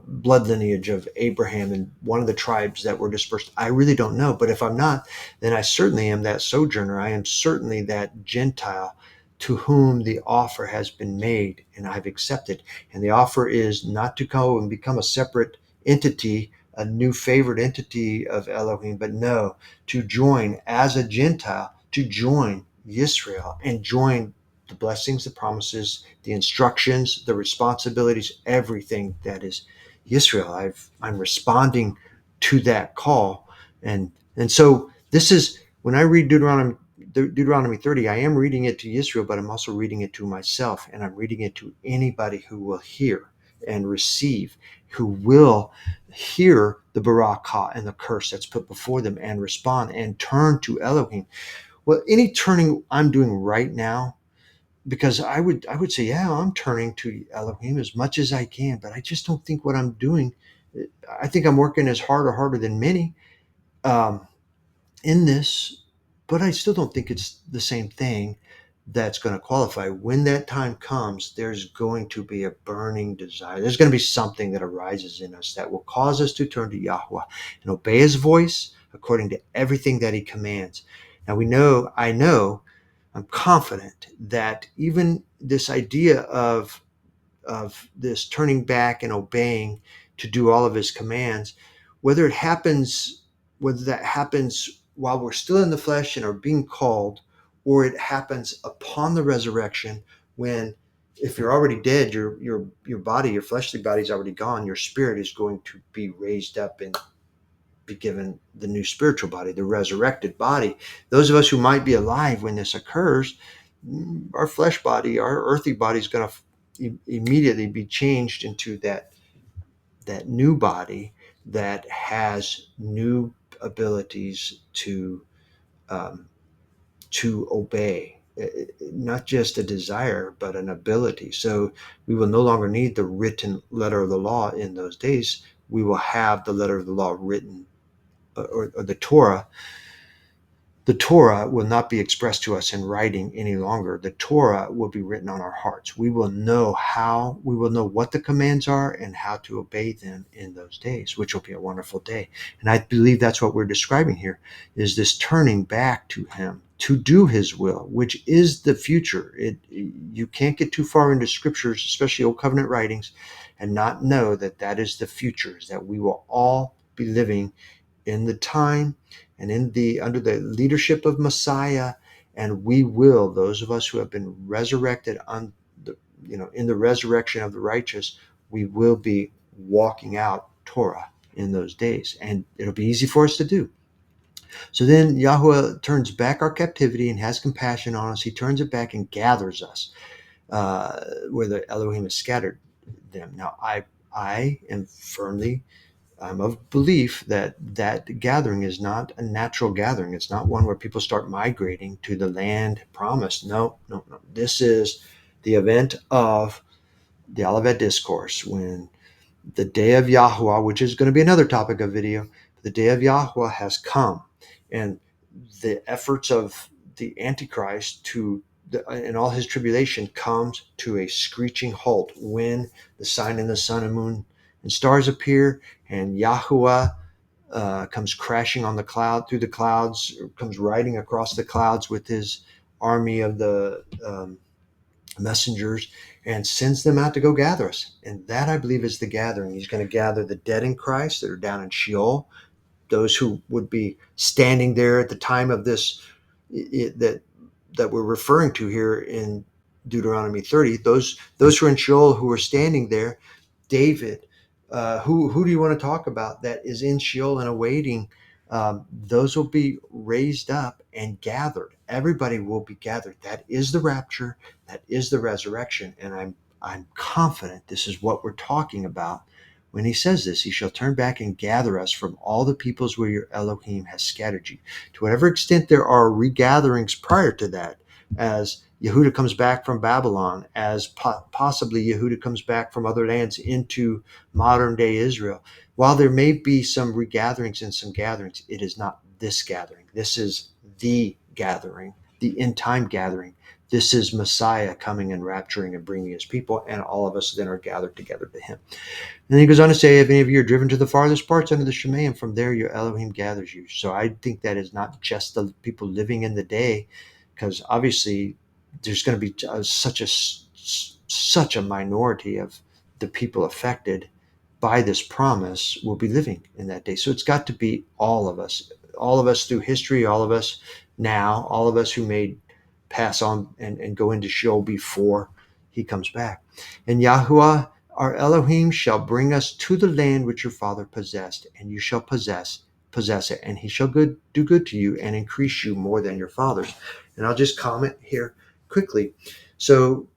blood lineage of Abraham and one of the tribes that were dispersed. I really don't know. But if I'm not, then I certainly am that sojourner. I am certainly that Gentile to whom the offer has been made and I've accepted. And the offer is not to go and become a separate entity, a new favored entity of Elohim, but no, to join as a Gentile, to join Israel and join the blessings, the promises, the instructions, the responsibilities, everything that is Israel. I'm responding to that call, and so this is when I read Deuteronomy 30. I am reading it to Israel, but I'm also reading it to myself, and I'm reading it to anybody who will hear and receive, who will hear the barakah and the curse that's put before them and respond and turn to Elohim. Well, any turning I'm doing right now, because I would say, yeah, I'm turning to Elohim as much as I can, but I just don't think what I'm doing. I think I'm working as hard or harder than many um, in this, but I still don't think it's the same thing that's going to qualify. When that time comes, there's going to be a burning desire. There's going to be something that arises in us that will cause us to turn to Yahweh and obey His voice according to everything that He commands. Now I know I'm confident that even this idea of this turning back and obeying to do all of His commands, whether it happens, whether that happens while we're still in the flesh and are being called, or it happens upon the resurrection, when if you're already dead, your body, your fleshly body is already gone. Your spirit is going to be raised up and be given the new spiritual body, the resurrected body. Those of us who might be alive when this occurs, our flesh body, our earthly body is going to immediately be changed into that new body that has new abilities um, to obey. Not just a desire, but an ability. So we will no longer need the written letter of the law in those days. We will have the letter of the law written, or the Torah will not be expressed to us in writing any longer. The Torah will be written on our hearts. We will know what the commands are and how to obey them in those days, which will be a wonderful day. And I believe that's what we're describing here, is this turning back to Him to do His will, which is the future. You can't get too far into scriptures, especially Old Covenant writings, and not know that that is the future, is that we will all be living in the time and in the under the leadership of Messiah, and we will, those of us who have been resurrected on the in the resurrection of the righteous, we will be walking out Torah in those days, and it'll be easy for us to do. So then Yahweh turns back our captivity and has compassion on us. He turns it back and gathers us where the Elohim has scattered them. Now I am firmly, I'm of belief that that gathering is not a natural gathering. It's not one where people start migrating to the land promised. No, no, no. This is the event of the Olivet Discourse, when the day of Yahuwah, which is going to be another topic of video, the day of Yahuwah has come, and the efforts of the Antichrist in all his tribulation comes to a screeching halt when the sign and the sun and moon and stars appear, and Yahuwah comes crashing on the cloud through the clouds, comes riding across the clouds with his army of the messengers, and sends them out to go gather us. And that, I believe, is the gathering. He's going to gather the dead in Christ that are down in Sheol, those who would be standing there at the time of this, that we're referring to here in Deuteronomy 30. Those who are in Sheol, who are standing there, David. Who do you want to talk about that is in Sheol and awaiting? Those will be raised up and gathered. Everybody will be gathered. That is the rapture. That is the resurrection. And I'm confident this is what we're talking about when he says this. He shall turn back and gather us from all the peoples where your Elohim has scattered you. To whatever extent there are regatherings prior to that, as Yehuda comes back from Babylon, as possibly Yehuda comes back from other lands into modern day Israel. While there may be some regatherings and some gatherings, it is not this gathering. This is the gathering, the end time gathering. This is Messiah coming and rapturing and bringing his people, and all of us then are gathered together to him. And then he goes on to say, if any of you are driven to the farthest parts under the Shemayim, from there your Elohim gathers you. So I think that is not just the people living in the day, because obviously there's going to be such a minority of the people affected by this promise will be living in that day. So it's got to be all of us through history, all of us now, all of us who may pass on and go into Sheol before he comes back. And Yahuwah, our Elohim, shall bring us to the land which your father possessed, and you shall possess it, and he shall do good to you and increase you more than your fathers. And I'll just comment here quickly. So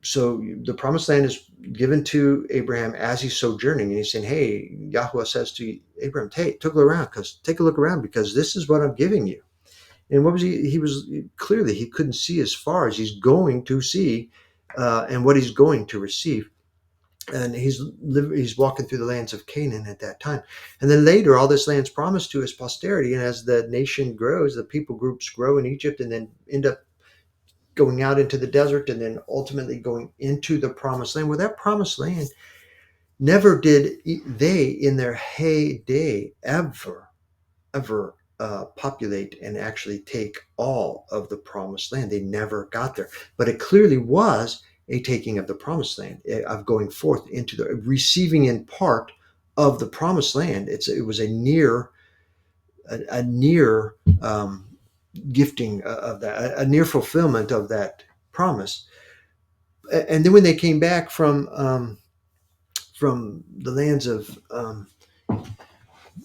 the promised land is given to Abraham as he's sojourning, and he's saying, hey, Yahuwah says to Abraham, hey, take a look around because this is what I'm giving you. And what was he was clearly, he couldn't see as far as he's going to see, and what he's going to receive. And he's walking through the lands of Canaan at that time. And then later, all this land's promised to his posterity. And as the nation grows, the people groups grow in Egypt and then end up going out into the desert and then ultimately going into the promised land. Well, that promised land, never did they in their heyday ever populate and actually take all of the promised land. They never got there. But it clearly was a taking of the promised land, of going forth into the receiving in part of the promised land. It was a near gifting of that, a near fulfillment of that promise. And then when they came back from the lands of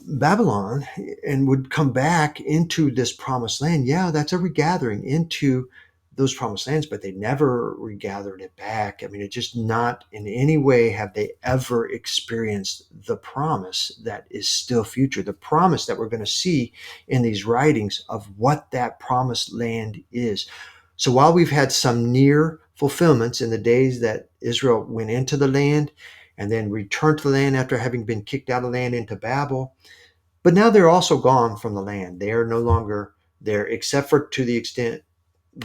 Babylon and would come back into this promised land, yeah, that's a regathering into those promised lands, but they never regathered it back. I mean, it just not in any way have they ever experienced the promise that is still future, the promise that we're going to see in these writings of what that promised land is. So while we've had some near fulfillments in the days that Israel went into the land and then returned to the land after having been kicked out of the land into Babel, but now they're also gone from the land. They are no longer there, except for to the extent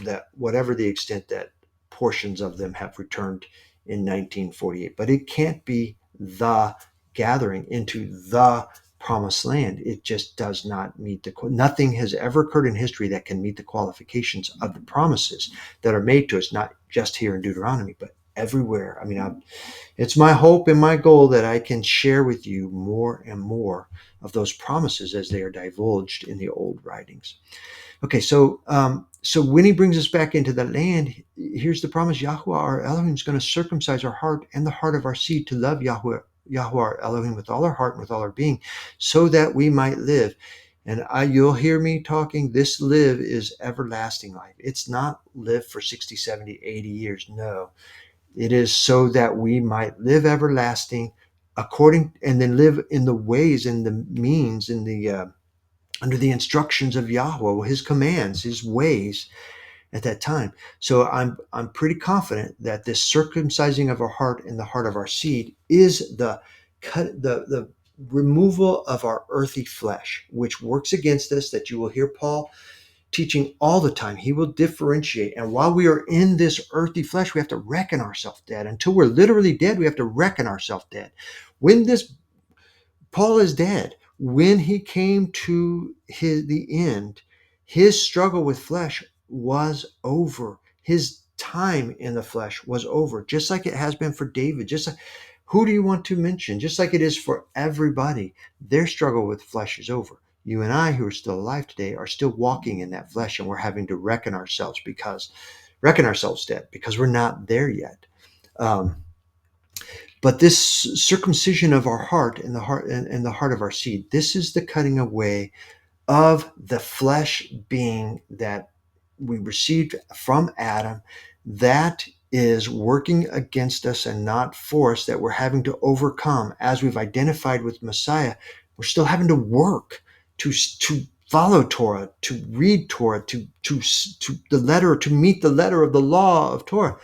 that whatever the extent that portions of them have returned in 1948. But it can't be the gathering into the promised land. It just does not meet nothing has ever occurred in history that can meet the qualifications of the promises that are made to us, not just here in Deuteronomy, but everywhere. I mean, it's my hope and my goal that I can share with you more and more of those promises as they are divulged in the old writings. Okay, so when he brings us back into the land, here's the promise: Yahuwah our Elohim is going to circumcise our heart and the heart of our seed to love Yahuwah our Elohim with all our heart and with all our being, so that we might live. And you'll hear me talking, this live is everlasting life. It's not live for 60, 70, 80 years. No, it is so that we might live everlasting according, and then live in the ways and the means in the under the instructions of Yahweh, his commands, his ways at that time. So I'm pretty confident that this circumcising of our heart and the heart of our seed is the removal of our earthy flesh, which works against us, that you will hear Paul teaching all the time. He will differentiate. And while we are in this earthy flesh, we have to reckon ourselves dead. Until we're literally dead, we have to reckon ourselves dead. When this Paul is dead. When he came to the end, his struggle with flesh was over. His time in the flesh was over, just like it has been for David. Just like, who do you want to mention? Just like it is for everybody, their struggle with flesh is over. You and I, who are still alive today, are still walking in that flesh, and we're having to reckon ourselves dead because we're not there yet. But this circumcision of our heart and the heart of our seed, this is the cutting away of the flesh being that we received from Adam, that is working against us and not for us, that we're having to overcome. As we've identified with Messiah, we're still having to work to follow Torah, to read Torah, to the letter, to meet the letter of the law of Torah.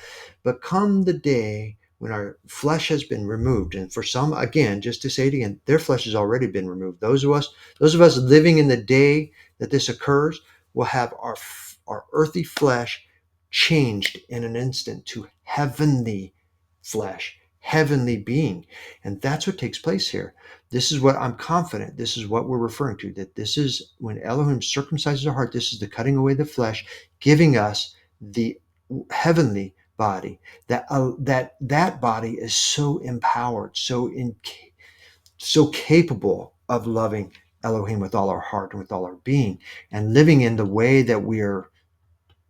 But come the day when our flesh has been removed, and for some, again, just to say it again, their flesh has already been removed. Those of us living in the day that this occurs, will have our earthly flesh changed in an instant to heavenly flesh, heavenly being. And that's what takes place here. This is what I'm confident. This is what we're referring to, that this is when Elohim circumcises our heart. This is the cutting away the flesh, giving us the heavenly body. That body is so empowered, so capable of loving Elohim with all our heart and with all our being, and living in the way that we are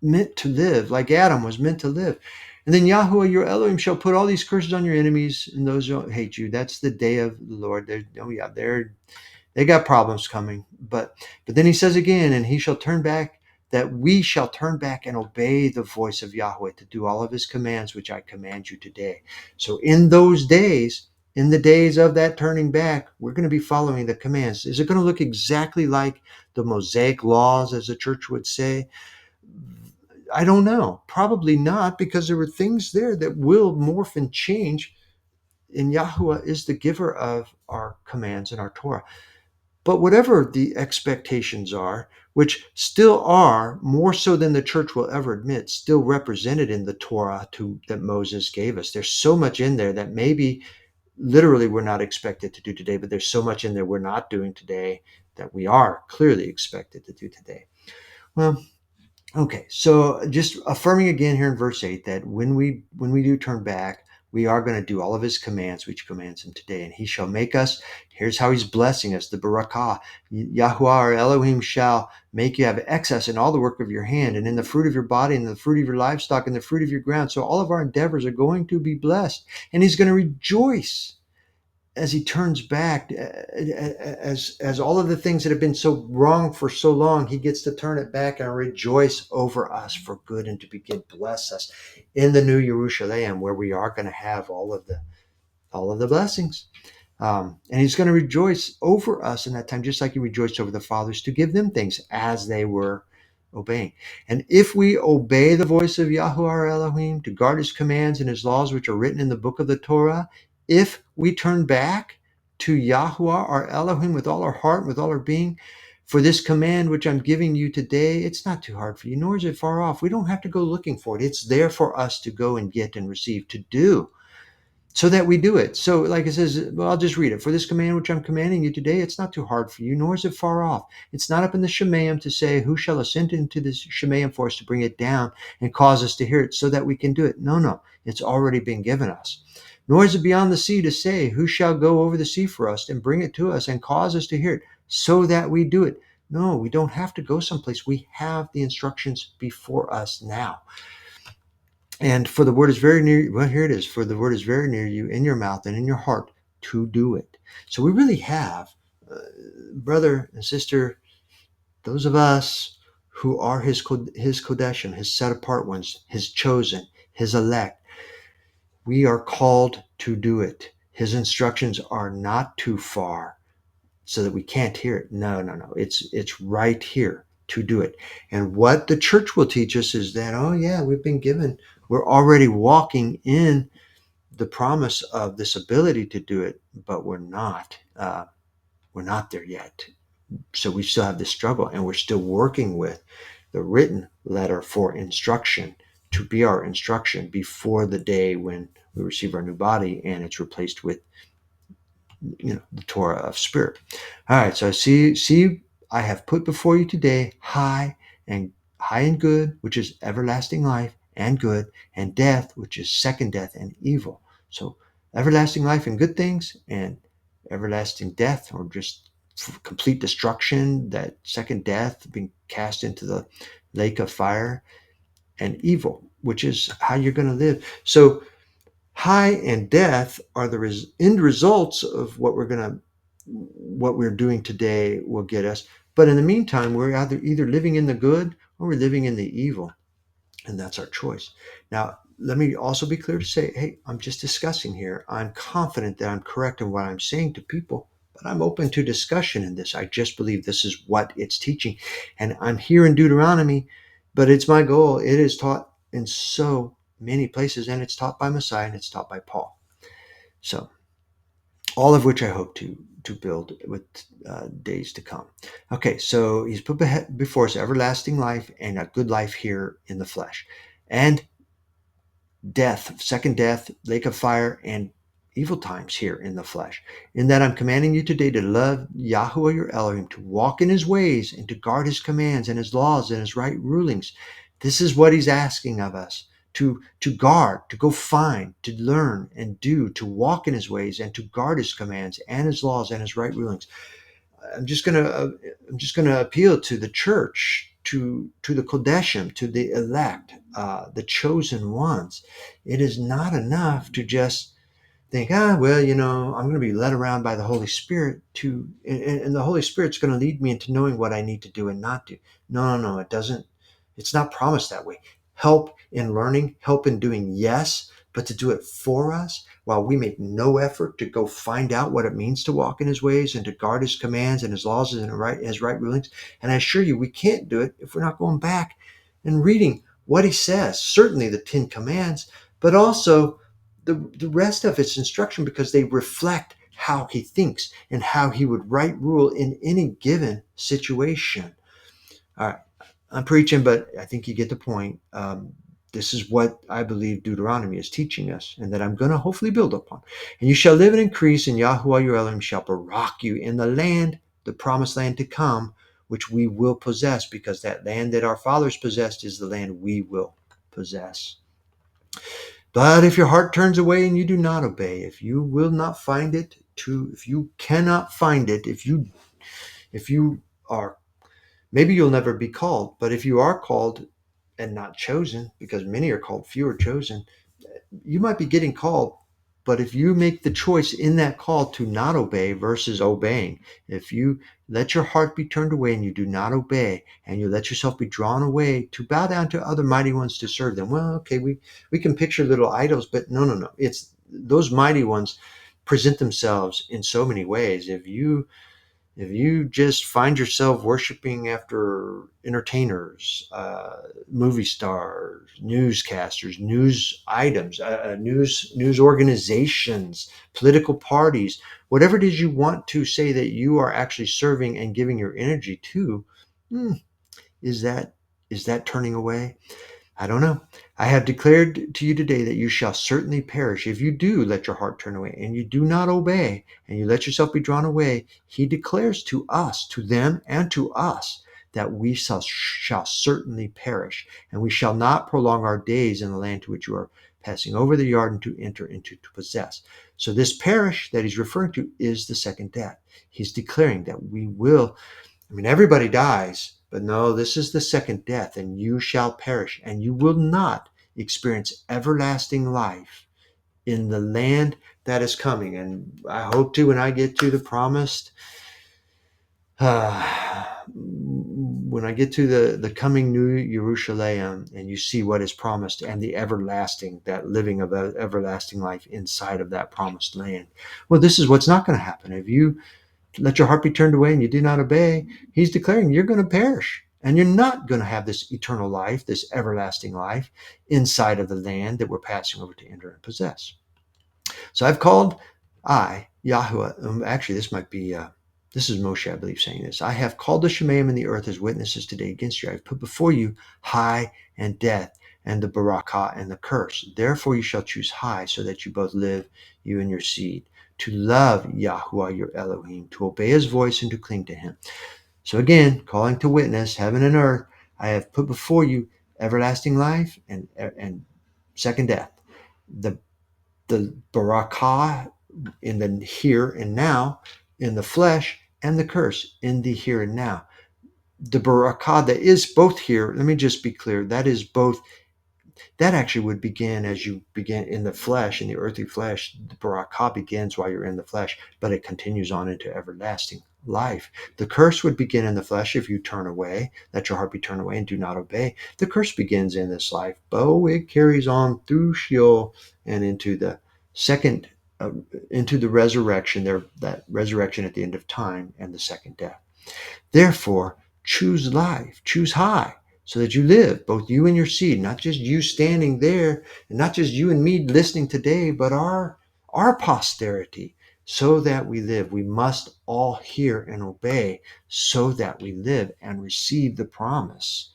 meant to live, like Adam was meant to live. And then Yahweh, your Elohim, shall put all these curses on your enemies and those who hate you. That's the day of the Lord. They got problems coming. But then he says again, and he shall turn back, that we shall turn back and obey the voice of Yahweh to do all of his commands, which I command you today. So in those days, in the days of that turning back, we're going to be following the commands. Is it going to look exactly like the Mosaic laws, as the church would say? I don't know. Probably not, because there were things there that will morph and change. And Yahweh is the giver of our commands and our Torah. But whatever the expectations are, which still are more so than the church will ever admit, still represented in the Torah that Moses gave us. There's so much in there that maybe literally we're not expected to do today, but there's so much in there we're not doing today that we are clearly expected to do today. Well, okay, so just affirming again here in verse 8 that when we do turn back, we are going to do all of his commands, which commands him today. And he shall make us, here's how he's blessing us, the barakah. Yahuwah or Elohim shall make you have excess in all the work of your hand, and in the fruit of your body, and the fruit of your livestock, and the fruit of your ground. So all of our endeavors are going to be blessed. And he's going to rejoice as he turns back, as all of the things that have been so wrong for so long, he gets to turn it back and rejoice over us for good, and to begin bless us in the new Jerusalem, where we are going to have all of the blessings. And he's going to rejoice over us in that time, just like he rejoiced over the fathers, to give them things as they were obeying. And if we obey the voice of Yahweh our Elohim, to guard his commands and his laws, which are written in the book of the Torah, if we turn back to Yahweh our Elohim with all our heart and with all our being, for this command which I'm giving you today, it's not too hard for you, nor is it far off. We don't have to go looking for it. It's there for us to go and get and receive, to do, so that we do it. So like it says, well, I'll just read it. For this command which I'm commanding you today, it's not too hard for you, nor is it far off. It's not up in the Shemaim to say, who shall ascend into this Shemaim for us to bring it down and cause us to hear it so that we can do it? No, it's already been given us. Nor is it beyond the sea to say, who shall go over the sea for us and bring it to us and cause us to hear it so that we do it? No, we don't have to go someplace. We have the instructions before us now. And for the word is very near, well, here it is. For the word is very near you, in your mouth and in your heart, to do it. So we really have, brother and sister, those of us who are his Kodeshim, his set apart ones, his chosen, his elect, we are called to do it. His instructions are not too far so that we can't hear it. No. It's right here to do it. And what the church will teach us is that, oh yeah, we're already walking in the promise of this ability to do it, but we're not there yet. So we still have this struggle, and we're still working with the written letter for instruction to be our instruction before the day when we receive our new body and it's replaced with the Torah of spirit. All right, so see, I have put before you today high and good, which is everlasting life, and good, and death, which is second death, and evil. So everlasting life and good things, and everlasting death, or just complete destruction, that second death, being cast into the lake of fire, and evil, which is how you're going to live. So high and death are the end results of what we're doing today will get us. But in the meantime, we're either living in the good or we're living in the evil. And that's our choice. Now, let me also be clear to say, hey, I'm just discussing here. I'm confident that I'm correct in what I'm saying to people, but I'm open to discussion in this. I just believe this is what it's teaching. And I'm here in Deuteronomy, but it's my goal. It is taught in so many places, and it's taught by Messiah, and it's taught by Paul. So all of which I hope to build with days to come. Okay, so he's put before us everlasting life and a good life here in the flesh, and death, second death, lake of fire, and evil times here in the flesh. In that I'm commanding you today to love Yahweh your Elohim, to walk in his ways and to guard his commands and his laws and his right rulings. This is what he's asking of us. To guard, to go find, to learn and do, to walk in his ways and to guard his commands and his laws and his right rulings. I'm just gonna appeal to the church, to the Kodeshim, to the elect, the chosen ones. It is not enough to just think, well, I'm going to be led around by the Holy Spirit and the Holy Spirit's going to lead me into knowing what I need to do and not do. No, no, no, it doesn't. It's not promised that way. Help in learning, help in doing, yes, but to do it for us while we make no effort to go find out what it means to walk in his ways and to guard his commands and his laws and his right rulings. And I assure you, we can't do it if we're not going back and reading what he says. Certainly the 10 commands, but also the rest of its instruction, because they reflect how he thinks and how he would right rule in any given situation. All right, I'm preaching, but I think you get the point. This is what I believe Deuteronomy is teaching us, and that I'm going to hopefully build upon. And you shall live and increase, and Yahweh your Elohim shall barak you in the land, the promised land to come, which we will possess, because that land that our fathers possessed is the land we will possess. But if your heart turns away and you do not obey, if you will not find it, if you cannot find it, if you are, maybe you'll never be called, but if you are called and not chosen, because many are called, few are chosen, you might be getting called, but if you make the choice in that call to not obey versus obeying, if you let your heart be turned away and you do not obey, and you let yourself be drawn away to bow down to other mighty ones to serve them, well, okay, we can picture little idols, but no, no, no. It's those mighty ones present themselves in so many ways. If you just find yourself worshiping after entertainers, movie stars, newscasters, news items, news organizations, political parties, whatever it is you want to say that you are actually serving and giving your energy to, hmm, is that turning away? I don't know. I have declared to you today that you shall certainly perish if you do let your heart turn away and you do not obey and you let yourself be drawn away. He declares to us, to them, and to us that we shall certainly perish, and we shall not prolong our days in the land to which you are passing over the Jordan to enter into to possess. So this perish that he's referring to is the second death. He's declaring that we will. I mean, everybody dies, but no, this is the second death, and you shall perish, and you will not experience everlasting life in the land that is coming. And I hope to, when I get to the promised, when I get to the coming new Jerusalem, and you see what is promised and the everlasting, that living of everlasting life inside of that promised land. Well, this is what's not going to happen. If you let your heart be turned away and you do not obey, he's declaring you're going to perish. And you're not going to have this eternal life, this everlasting life inside of the land that we're passing over to enter and possess. So I've called, Yahweh, actually this is Moshe, I believe, saying this. I have called the Shemayim and the earth as witnesses today against you. I have put before you high and death, and the barakah and the curse. Therefore you shall choose high, so that you both live, you and your seed, to love Yahweh your Elohim, to obey his voice and to cling to him. So again, calling to witness, heaven and earth, I have put before you everlasting life and second death. The barakah in the here and now, in the flesh, and the curse in the here and now. The barakah that is both here, let me just be clear, that is both. That actually would begin as you begin in the flesh, in the earthly flesh. The barakah begins while you're in the flesh, but it continues on into everlasting life. The curse would begin in the flesh if you turn away, let your heart be turned away and do not obey. The curse begins in this life, but it carries on through Sheol and into the second, into the resurrection, there, that resurrection at the end of time, and the second death. Therefore, choose life, choose high, so that you live, both you and your seed, not just you standing there, and not just you and me listening today, but our posterity, so that we live. We must all hear and obey so that we live and receive the promise.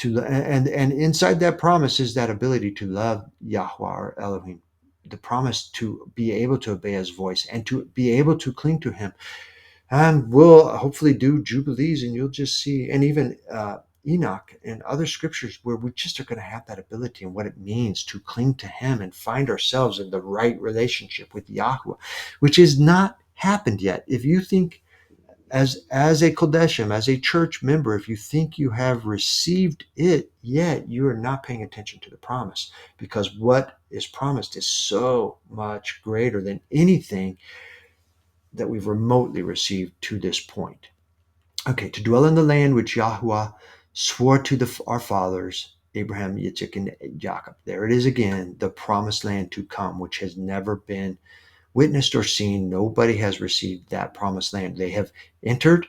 And inside that promise is that ability to love Yahweh or Elohim, the promise to be able to obey his voice and to be able to cling to him. And we'll hopefully do jubilees, and you'll just see, and even Enoch and other scriptures where we just are going to have that ability and what it means to cling to him and find ourselves in the right relationship with Yahweh, which has not happened yet. If you think, as a Kodeshim, as a church member, if you think you have received it yet, you are not paying attention to the promise, because what is promised is so much greater than anything that we've remotely received to this point. Okay, to dwell in the land which Yahweh swore to our fathers, Abraham, Yitzchak, and Jacob. There it is again, the promised land to come, which has never been witnessed or seen. Nobody has received that promised land. They have entered,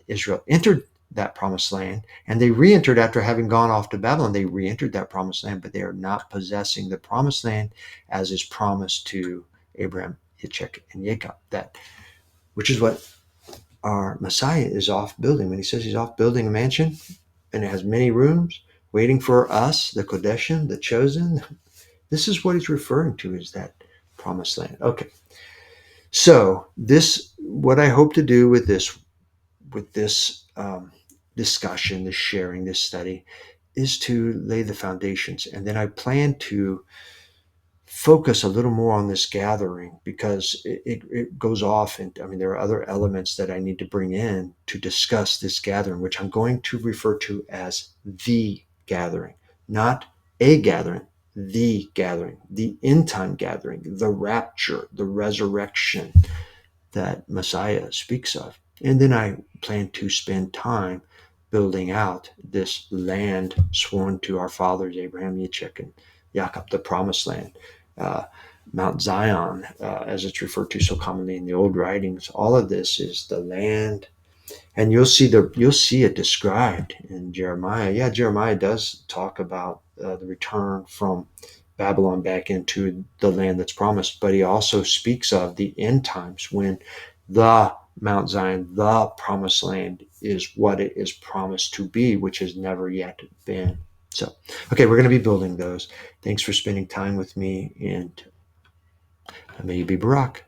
Israel entered that promised land, and they re-entered after having gone off to Babylon. They re-entered that promised land, but they are not possessing the promised land as is promised to Abraham, Yitzchak, and Jacob. That, which is what our Messiah is off building. When he says he's off building a mansion and it has many rooms waiting for us, the Kodeshim, the chosen, this is what he's referring to, is that promised land. Okay. So this, what I hope to do with this discussion, this sharing, this study, is to lay the foundations. And then I plan to focus a little more on this gathering, because it goes off. And I mean, there are other elements that I need to bring in to discuss this gathering, which I'm going to refer to as the gathering, not a gathering, the gathering, the end time gathering, the rapture, the resurrection that Messiah speaks of. And then I plan to spend time building out this land sworn to our fathers, Abraham, Yitzchak, and Jacob, the promised land. Uh, Mount Zion, as it's referred to so commonly in the old writings, all of this is the land, and you'll see it described in Jeremiah. Yeah, Jeremiah does talk about the return from Babylon back into the land that's promised, but he also speaks of the end times when the Mount Zion, the promised land, is what it is promised to be, which has never yet been. So, okay, we're going to be building those. Thanks for spending time with me, and may you be Barak.